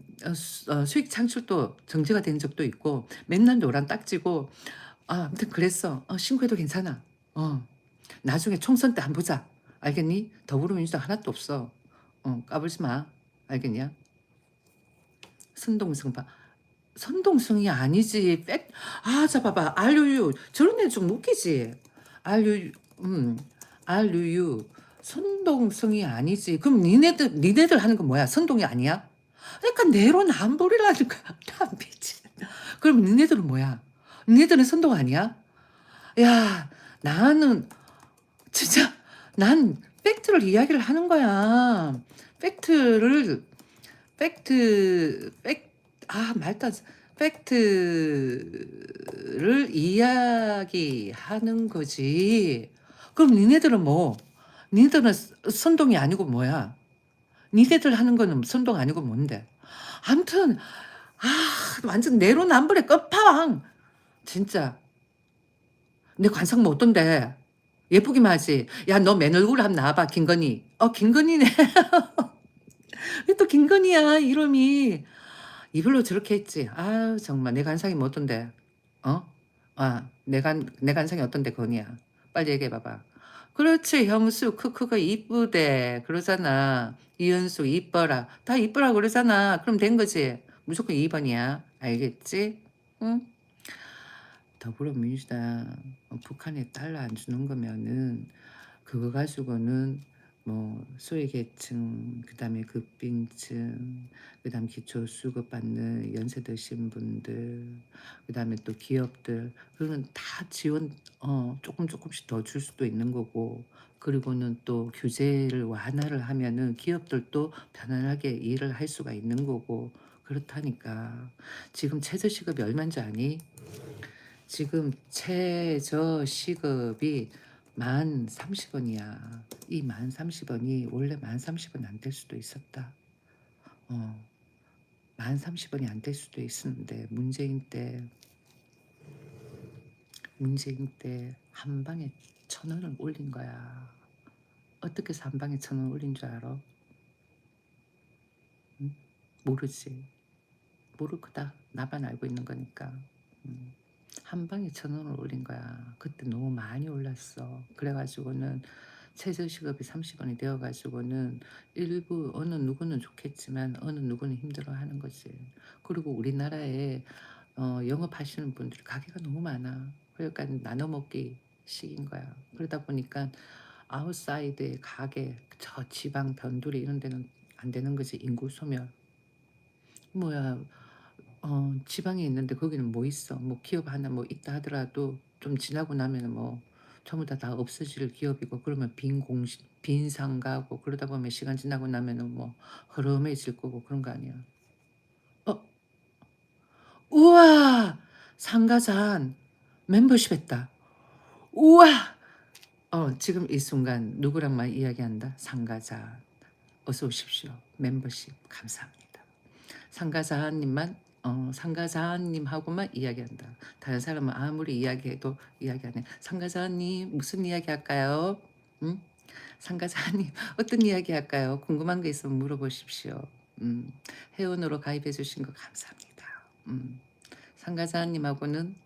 수익 창출도 정지가 된 적도 있고 맨날 노란 딱지고 아무튼 그랬어. "신고해도 괜찮아. 나중에 총선 때 한번 보자. 알겠니? 더불어민주당 하나도 없어. 까불지 마. 알겠냐?" 선동성 봐. 선동성이 아니지. 자 봐봐. RUU 저런 애 좀 웃기지. RUU 음 RUU 선동성이 아니지. 그럼 니네들 하는 건 뭐야? 선동이 아니야? 그러니까 내로남불이라는 거야. 나 미치겠 그럼 니네들은 뭐야? 니네들은 선동 아니야? 야 나는 진짜 난 팩트를 이야기를 하는 거야. 팩트를 팩트 팩 말도 안 팩트를 이야기하는 거지. 그럼 니네들은 뭐? 니네들은 선동이 아니고 뭐야? 니네들 하는 거는 선동 아니고 뭔데? 아무튼 완전 내로남불의 끝판왕. 진짜. 내 관상 뭐 어떤데? 예쁘기만 하지. "야 너 맨 얼굴 한번 나와 봐 김건희." 김건희네. 왜 또 김건희야 이름이. 이걸로 저렇게 했지. 아유 정말 내 관상이 뭐 어떤데? 어? 내 관상이 어떤데 건이야. 빨리 얘기해 봐봐. 그렇지 형수 크크가 이쁘대 그러잖아. 이현수 이뻐라. 다 이쁘라 그러잖아. 그럼 된 거지. 무조건 2 번이야. 알겠지? 응? 더불어민주당 북한에 달러 안 주는 거면은 그거 가지고는 뭐 소외계층, 그다음에 극빈층, 그다음 기초수급 받는 연세 드신 분들, 그다음에 또 기업들, 그러면 다 지원 쪼끔씩 더 줄 수도 있는 거고, 그리고는 또 규제를 완화를 하면은 기업들도 편안하게 일을 할 수가 있는 거고 그렇다니까. 지금 최저시급이 얼마인 줄 아니? 지금 최저시급이 10,030원이야. 이 10,030원이 원래 10,030원 안 될 수도 있었다. 어. 10,030원이 안 될 수도 있었는데 문재인 때 한 방에 1,000원을 올린 거야. 어떻게 해서 한 방에 1,000원 올린 줄 알아? 응? 모르지. 모를 거다. 나만 알고 있는 거니까. 음. 한 방에 1,000원을 올린 거야. 그때 너무 많이 올랐어. 그래 가지고는 최저시급이 30원이 되어 가지고는 일부 어느 누구는 좋겠지만 어느 누구는 힘들어하는 거지. 그리고 우리나라에 영업하시는 분들 가게가 너무 많아. 그러니까 나눠 먹기 식인 거야. 그러다 보니까 아웃사이드의 가게, 저 지방 변두리 이런 데는 안 되는 거지. 인구 소멸. 뭐야, 지방에 있는데 거기는 뭐 있어. 뭐 기업 하나 뭐 있다 하더라도 좀 지나고 나면은 뭐 전부 다 없어질 기업이고, 그러면 빈 상가고, 그러다 보면 시간 지나고 나면은 뭐 허름해질 거고 그런 거 아니야. 어, 우와! 상가산 멤버십 했다. 우와! 지금 이 순간 누구랑만 이야기한다? 상가자. 어서 오십시오. 멤버십 감사합니다. 상가자님만 상가자님하고만 이야기한다. 다른 사람은 아무리 이야기해도 이야기 안 해. 상가자님 무슨 이야기 할까요? 응? 상가자님 어떤 이야기 할까요? 궁금한 게 있으면 물어보십시오. 음, 회원으로 가입해 주신 거 감사합니다. 상가자님하고는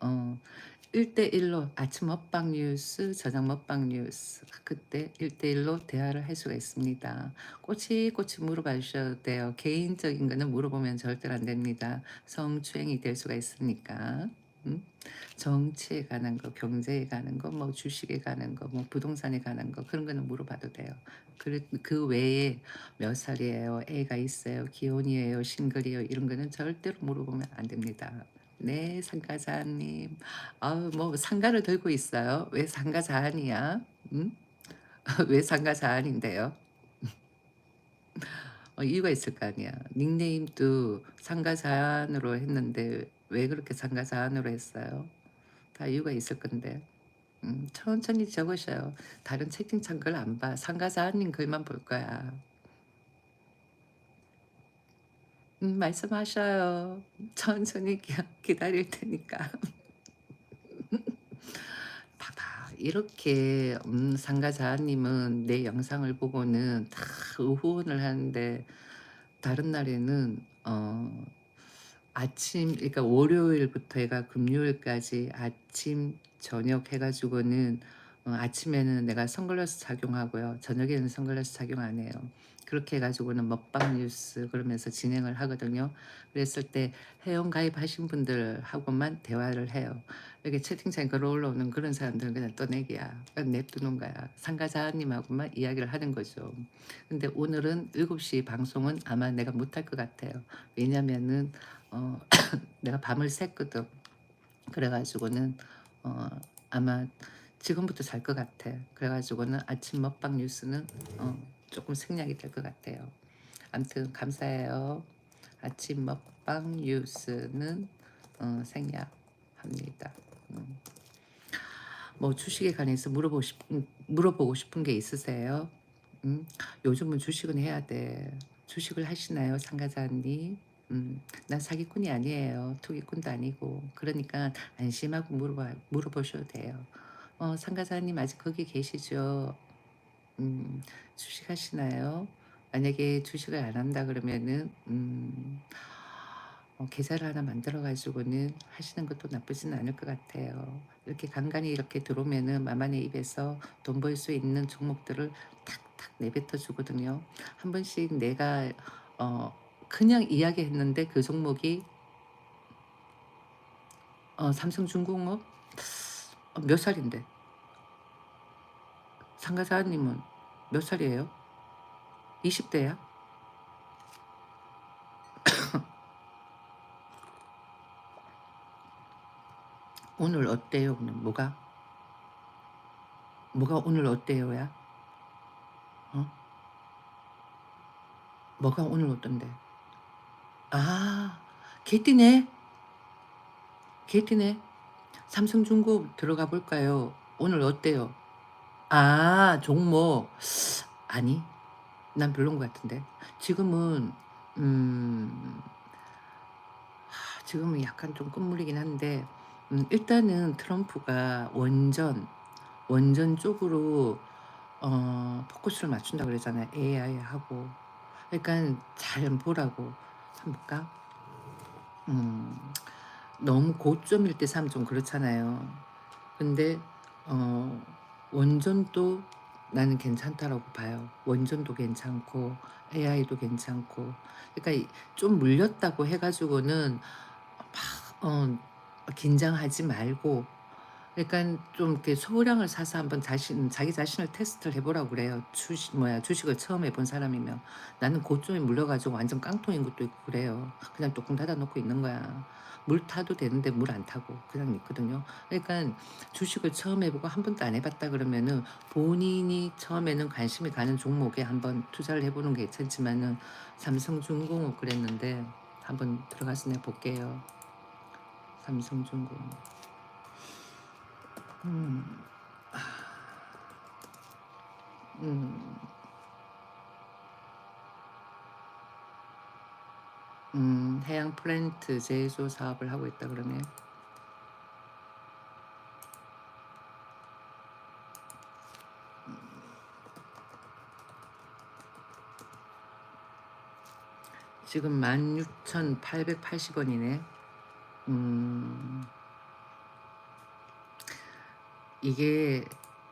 1대1로 아침 먹방 뉴스, 저녁 먹방 뉴스, 그때 1대1로 대화를 할 수가 있습니다. 꼬치꼬치 물어봐 주셔도 돼요. 개인적인 거는 물어보면 절대로 안 됩니다. 성추행이 될 수가 있으니까. 음? 정치에 관한 거, 경제에 관한 거, 뭐 주식에 관한 거, 뭐 부동산에 관한 거, 그런 거는 물어봐도 돼요. 그 외에 몇 살이에요? 애가 있어요? 기혼이에요? 싱글이에요? 이런 거는 절대로 물어보면 안 됩니다. 네, 상가자님. 뭐 상가를 들고 있어요. 왜 상가자한이야? 응? 왜 상가자한인데요? 이유가 있을 거 아니야. 닉네임도 상가자한으로 했는데 왜 그렇게 상가자한으로 했어요? 다 이유가 있을 건데. 천천히 적으셔요. 다른 채팅창 글 안 봐. 상가자한님 글만 볼 거야. 말씀하셔요. 천천히 기다릴 테니까. 봐봐. 이렇게 상가자님은 내 영상을 보고는 다 후원을 하는데, 다른 날에는 아침, 그러니까 월요일부터 해가 금요일까지 아침 저녁 해 가지고는 아침에는 내가 선글라스 착용하고요. 저녁에는 선글라스 착용 안 해요. 그렇게 해 가지고는 먹방 뉴스 그러면서 진행을 하거든요. 그랬을 때 회원 가입하신 분들하고만 대화를 해요. 이렇게 채팅창에 글 올라오는 그런 사람들은 그냥 떠내기야. 그냥 냅두는 거야. 상가자님하고만 이야기를 하는 거죠. 근데 오늘은 7시 방송은 아마 내가 못할 것 같아요. 왜냐면은 어 내가 밤을 샜거든. 그래 가지고는 어 아마 지금부터 잘 것 같아. 그래 가지고는 아침 먹방 뉴스는 조금 생략이 될 것 같아요. 아무튼 감사해요. 아침 먹방 뉴스는 생략합니다. 음. 뭐 주식에 관해서 물어보고 싶은 게 있으세요? 음. 요즘은 주식은 해야 돼. 주식을 하시나요, 참가자님? 난 사기꾼이 아니에요. 투기꾼도 아니고. 그러니까 안심하고 물어보셔도 돼요. 참가자님 아직 거기 계시죠? 주식하시나요? 만약에 주식을 안 한다 그러면은 계좌를 하나 만들어 가지고는 하시는 것도 나쁘지는 않을 것 같아요. 이렇게 간간히 이렇게 들어오면은 마마네 입에서 돈 벌 수 있는 종목들을 탁탁 내뱉어 주거든요. 한 번씩 내가 어 그냥 이야기했는데 그 종목이 삼성중공업 몇 살인데? 상가사님은 몇 살이에요? 20대야? 오늘 어때요? 오늘 뭐가 오늘 어때요야? 어? 뭐가 오늘 어떤데? 아, 개띠네. 개띠네. 삼성중공 들어가 볼까요? 오늘 어때요? 아, 종목. 아니, 난 별론 것 같은데. 지금은, 음, 지금은 약간 좀 끝물이긴 한데, 일단은 트럼프가 원전 쪽으로, 포커스를 맞춘다 그러잖아요. AI하고. 그러니까 잘 보라고. 한번 볼까? 음, 너무 고점일 때 사면 좀 그렇잖아요. 근데 어 원전도 나는 괜찮다라고 봐요. 원전도 괜찮고 AI도 괜찮고. 그러니까 좀 물렸다고 해 가지고는 막 긴장하지 말고, 그러니까 좀 이렇게 소량을 사서 한번 자기 자신을 테스트를 해 보라고 그래요. 주식을 처음 해본 사람이면. 나는 고점에 물려 가지고 완전 깡통인 것도 있고 그래요. 그냥 뚜껑 닫아 놓고 있는 거야. 물 타도 되는데 물 안 타고 그냥 있거든요. 그러니까 주식을 처음 해 보고 한 번도 안 해 봤다 그러면은 본인이 처음에는 관심이 가는 종목에 한번 투자를 해 보는 게 괜찮지만은, 삼성중공업 그랬는데 한번 들어가서 내가 볼게요. 삼성중공업. 음. 음. 해양 플랜트 제조 사업을 하고 있다 그러네. 지금 16,880원이네. 음, 이게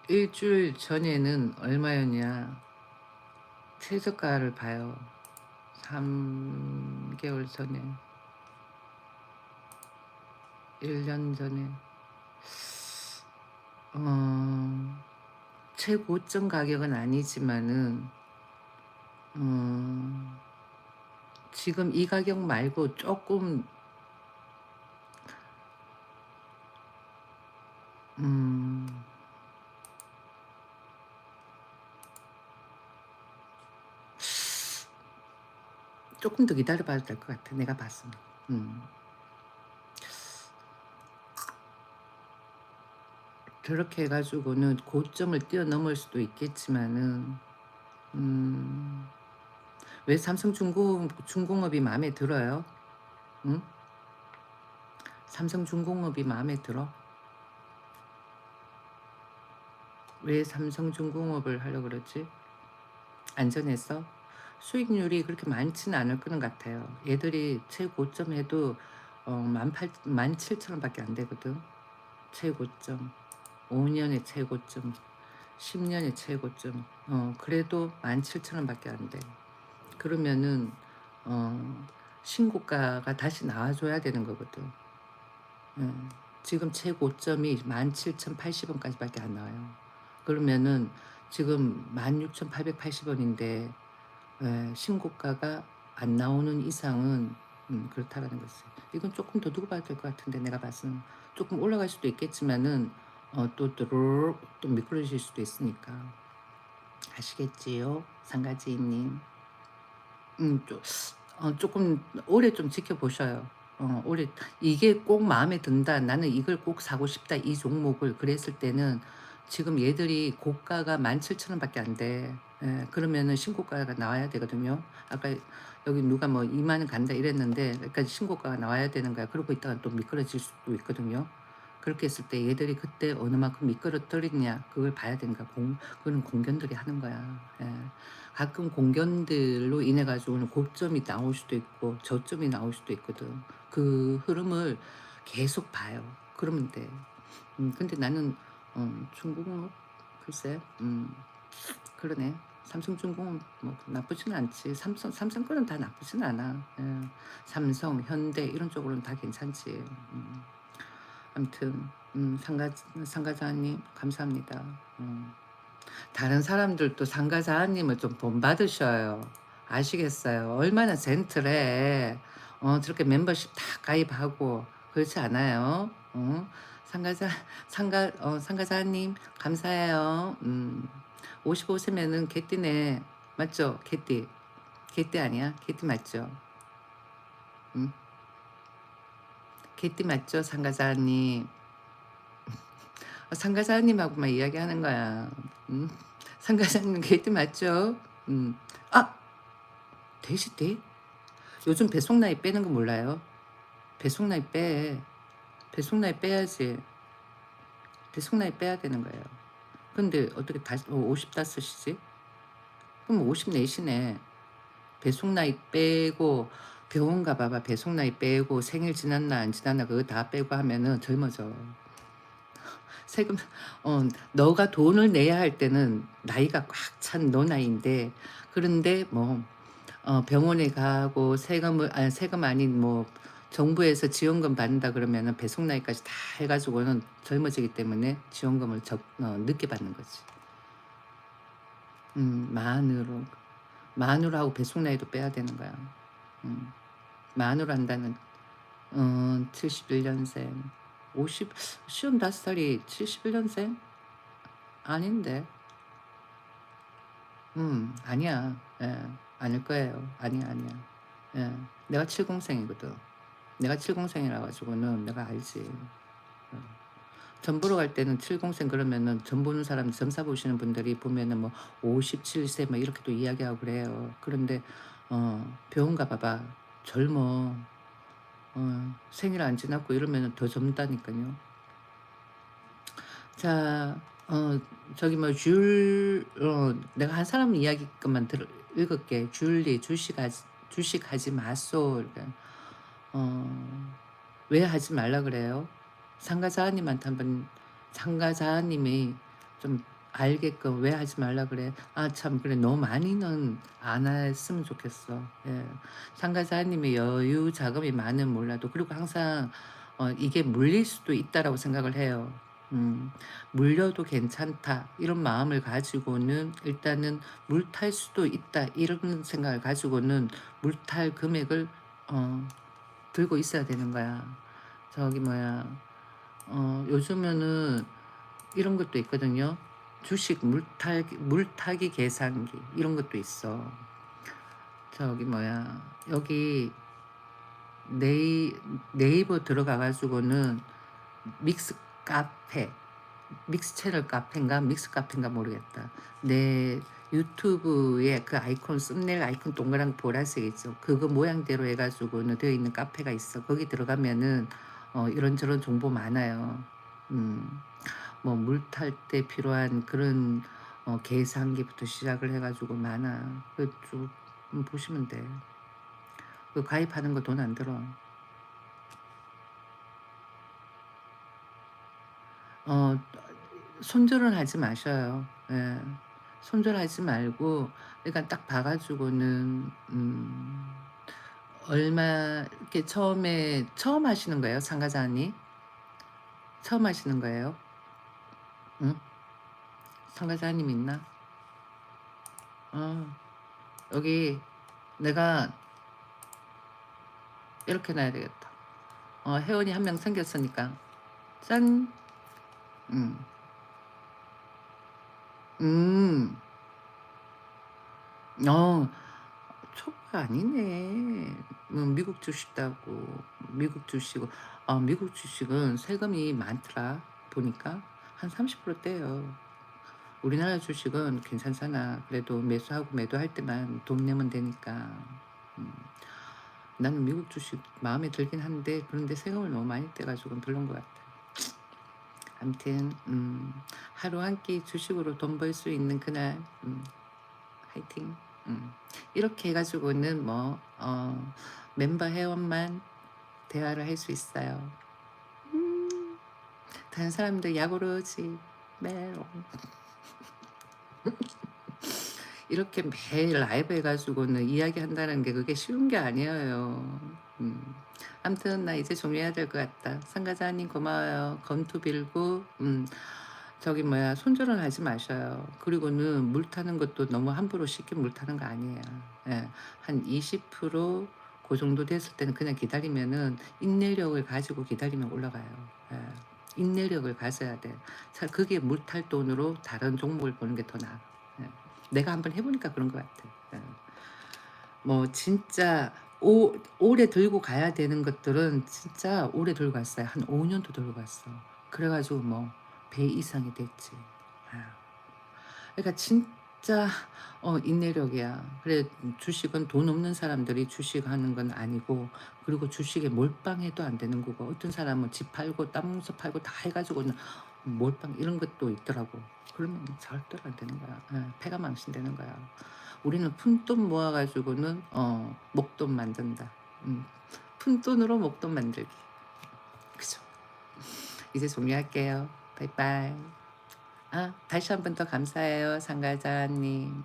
일주일 전에는 얼마였냐? 최저가를 봐요. 3개월 전에, 1년 전에. 어, 최고점 가격은 아니지만은, 음, 지금 이 가격 말고 조금, 음, 조금 더 기다려봐도 될 것 같아. 내가 봤으면. 음. 그렇게 해가지고는 고점을 뛰어넘을 수도 있겠지만은, 음, 왜 삼성중공업이 마음에 들어요? 응? 삼성중공업이 마음에 들어? 왜 삼성중공업을 하려고 그러지? 안전해서? 수익률이 그렇게 많지는 않을 거는 같아요. 얘들이 최고점 해도 17,000원밖에 안 되거든. 최고점. 5년의 최고점. 10년의 최고점. 그래도 17,000원밖에 안 돼. 그러면은 신고가가 다시 나와줘야 되는 거거든. 지금 최고점이 17,080원까지밖에 안 나와요. 그러면은 지금 16,880원인데 신고가가 안 나오는 이상은 그렇다라는 거지. 이건 조금 더 두고 봐야 될 것 같은데, 내가 봐서는 조금 올라갈 수도 있겠지만은 또 미끄러질 수도 있으니까. 아시겠지요, 상가지님? 좀, 조금 오래 좀 지켜보셔요. 오래, 이게 꼭 마음에 든다, 나는 이걸 꼭 사고 싶다, 이 종목을, 그랬을 때는 지금 얘들이 고가가 17,000원밖에 안 돼. 그러면은 신고가가 나와야 되거든요. 아까 여기 누가 뭐 2만 원 간다 이랬는데, 그러니까 신고가가 나와야 되는 거야. 그러고 있다가 또 미끄러질 수도 있거든요. 그렇게 했을 때 얘들이 그때 어느 만큼 미끄러뜨리냐, 그걸 봐야 되는 거야. 그거는 공견들이 하는 거야. 가끔 공견들로 인해 가지고는 고점이 나올 수도 있고 저점이 나올 수도 있거든. 그 흐름을 계속 봐요. 그러면 돼. 근데 나는 중공업, 글쎄, 그러네. 삼성중공업 뭐 나쁘지는 않지. 삼성 거는 다 나쁘진 않아. 삼성, 현대 이런 쪽으로는 다 괜찮지. 아무튼 상가자님 감사합니다. 다른 사람들도 상가자님을 좀 본받으셔요. 아시겠어요? 얼마나 젠틀해. 저렇게 멤버십 다 가입하고 그렇지 않아요? 상가자님 감사해요. 55세면은 개띠네. 맞죠? 개띠. 개띠 아니야? 개띠 맞죠? 음, 개띠 맞죠? 상가자님. 상가자님하고만 이야기하는 거야. 음, 상가자님 개띠 맞죠? 음. 아! 돼지띠? 요즘 배송 나이 빼는 거 몰라요? 배송 나이 빼. 배송 나이 빼야지. 배송 나이 빼야 되는 거예요. 근데 어떻게 다시 50 쓰시지? 그럼 54시네. 배송 나이 빼고 병원 가봐봐. 배송 나이 빼고 생일 지났나 안 지났나 그거 다 빼고 하면은 젊어져. 세금 너가 돈을 내야 할 때는 나이가 꽉 찬 너 나이인데 그런데 뭐 병원에 가고 세금 아닌 뭐 정부에서 지원금 받는다 그러면은 배송 나이까지 다 해 가지고는 젊어지기 때문에 지원금을 늦게 받는 거지. 만으로. 만으로 하고 배송 나이도 빼야 되는 거야. 음. 만으로 한다면 71년생. 50 55살이 71년생? 아닌데. 아니야. 예. 아닐 거예요. 아니야, 아니야. 예. 내가 70생이거든. 내가 70생이라 가지고는 내가 알지. 어. 점 보러 갈 때는 70생 그러면은 점 보는 사람 점사 보시는 분들이 보면은 뭐 57세 뭐 이렇게 또 이야기하고 그래요. 그런데 병원 가 봐봐. 젊어. 생일 안 지났고 이러면은 더 젊다니까요. 자, 저기 뭐 내가 한 사람 이야기 것만 읽을게. 주식하지 마소. 이렇게. 왜 하지 말라 그래요? 상가자님한테 한번 상가자님이 좀 알게끔 왜 하지 말라 그래? 아, 참, 그래. 너무 많이는 안 했으면 좋겠어. 예. 상가자님이 여유 자금이 많으면 몰라도, 그리고 항상, 이게 물릴 수도 있다라고 생각을 해요. 음, 물려도 괜찮다. 이런 마음을 가지고는 일단은 물탈 수도 있다. 이런 생각을 가지고는 물탈 금액을, 들고 있어야 되는 거야. 저기 뭐야, 요즘에는 이런 것도 있거든요. 주식 물타기 계산기 이런 것도 있어. 저기 뭐야, 여기 네이버 들어가 가지고는 믹스 카페, 믹스 채널 카페인가 믹스 카페인가 모르겠다. 내 유튜브에 그 아이콘 썸네일 아이콘 동그란 보라색 있죠. 그거 모양대로 해가지고는 되어 있는 카페가 있어. 거기 들어가면은 이런저런 정보 많아요. 음, 뭐 물 탈 때 필요한 그런 계산기부터 시작을 해가지고 많아. 그쭉 보시면 돼. 그 가입하는 거 돈 안 들어. 어, 손절은 하지 마셔요. 예. 손절하지 말고, 그러니까 딱 봐가지고는, 얼마, 이렇게 처음 하시는 거예요, 참가자니? 처음 하시는 거예요? 응? 참가자님 있나? 어, 여기 내가 이렇게 놔야 되겠다. 회원이 한 명 생겼으니까. 짠! 음, 음, 어, 초보가 아니네. 미국 주식도 하고, 미국 주식은, 미국 주식은 세금이 많더라. 보니까 한 30% 떼요. 우리나라 주식은 괜찮잖아. 그래도 매수하고 매도할 때만 돈 내면 되니까. 음, 나는 미국 주식 마음에 들긴 한데, 그런데 세금을 너무 많이 떼가지고 별론 것 같아. 아무튼, 하루 한 끼 주식으로 돈 벌 수 있는 그날, 화이팅. 이렇게 해가지고는 뭐, 멤버 회원만 대화를 할 수 있어요. 다른 사람들 약오르지. 메롱. 이렇게 매일 라이브 해가지고는 이야기한다는 게 그게 쉬운 게 아니에요. 아무튼 나 이제 종료해야 될 것 같다. 상가자님 고마워요. 검토 빌고 저기 뭐야 손절은 하지 마셔요. 그리고는 물 타는 것도 너무 함부로 쉽게 물 타는 거 아니에요. 예. 한 20%그 정도 됐을 때는 그냥 기다리면은 인내력을 가지고 기다리면 올라가요. 예. 인내력을 가져야 돼. 차 그게 물 탈 돈으로 다른 종목을 보는 게 더 나아. 예. 내가 한번 해 보니까 그런 것 같아. 예. 뭐 진짜 오래 들고 가야 되는 것들은 진짜 오래 들고 갔어요. 한 5 년도 들고 갔어. 그래 가지고 뭐 배 이상이 됐지. 아. 그러니까 진짜 인내력이야. 그래 주식은 돈 없는 사람들이 주식하는 건 아니고 그리고 주식에 몰빵해도 안 되는 거고 어떤 사람은 집 팔고 땅서 팔고 다 해 가지고는 몰빵 이런 것도 있더라고. 그러면 절대로 안 되는 거야. 예. 패가 망신되는 거야. 우리는 푼돈 모아 가지고는 목돈 만든다. 음. 푼돈으로 목돈 만들기. 그죠? 이제 종료할게요. 바이바이. 아 다시 한 번 더 감사해요, 상가자님.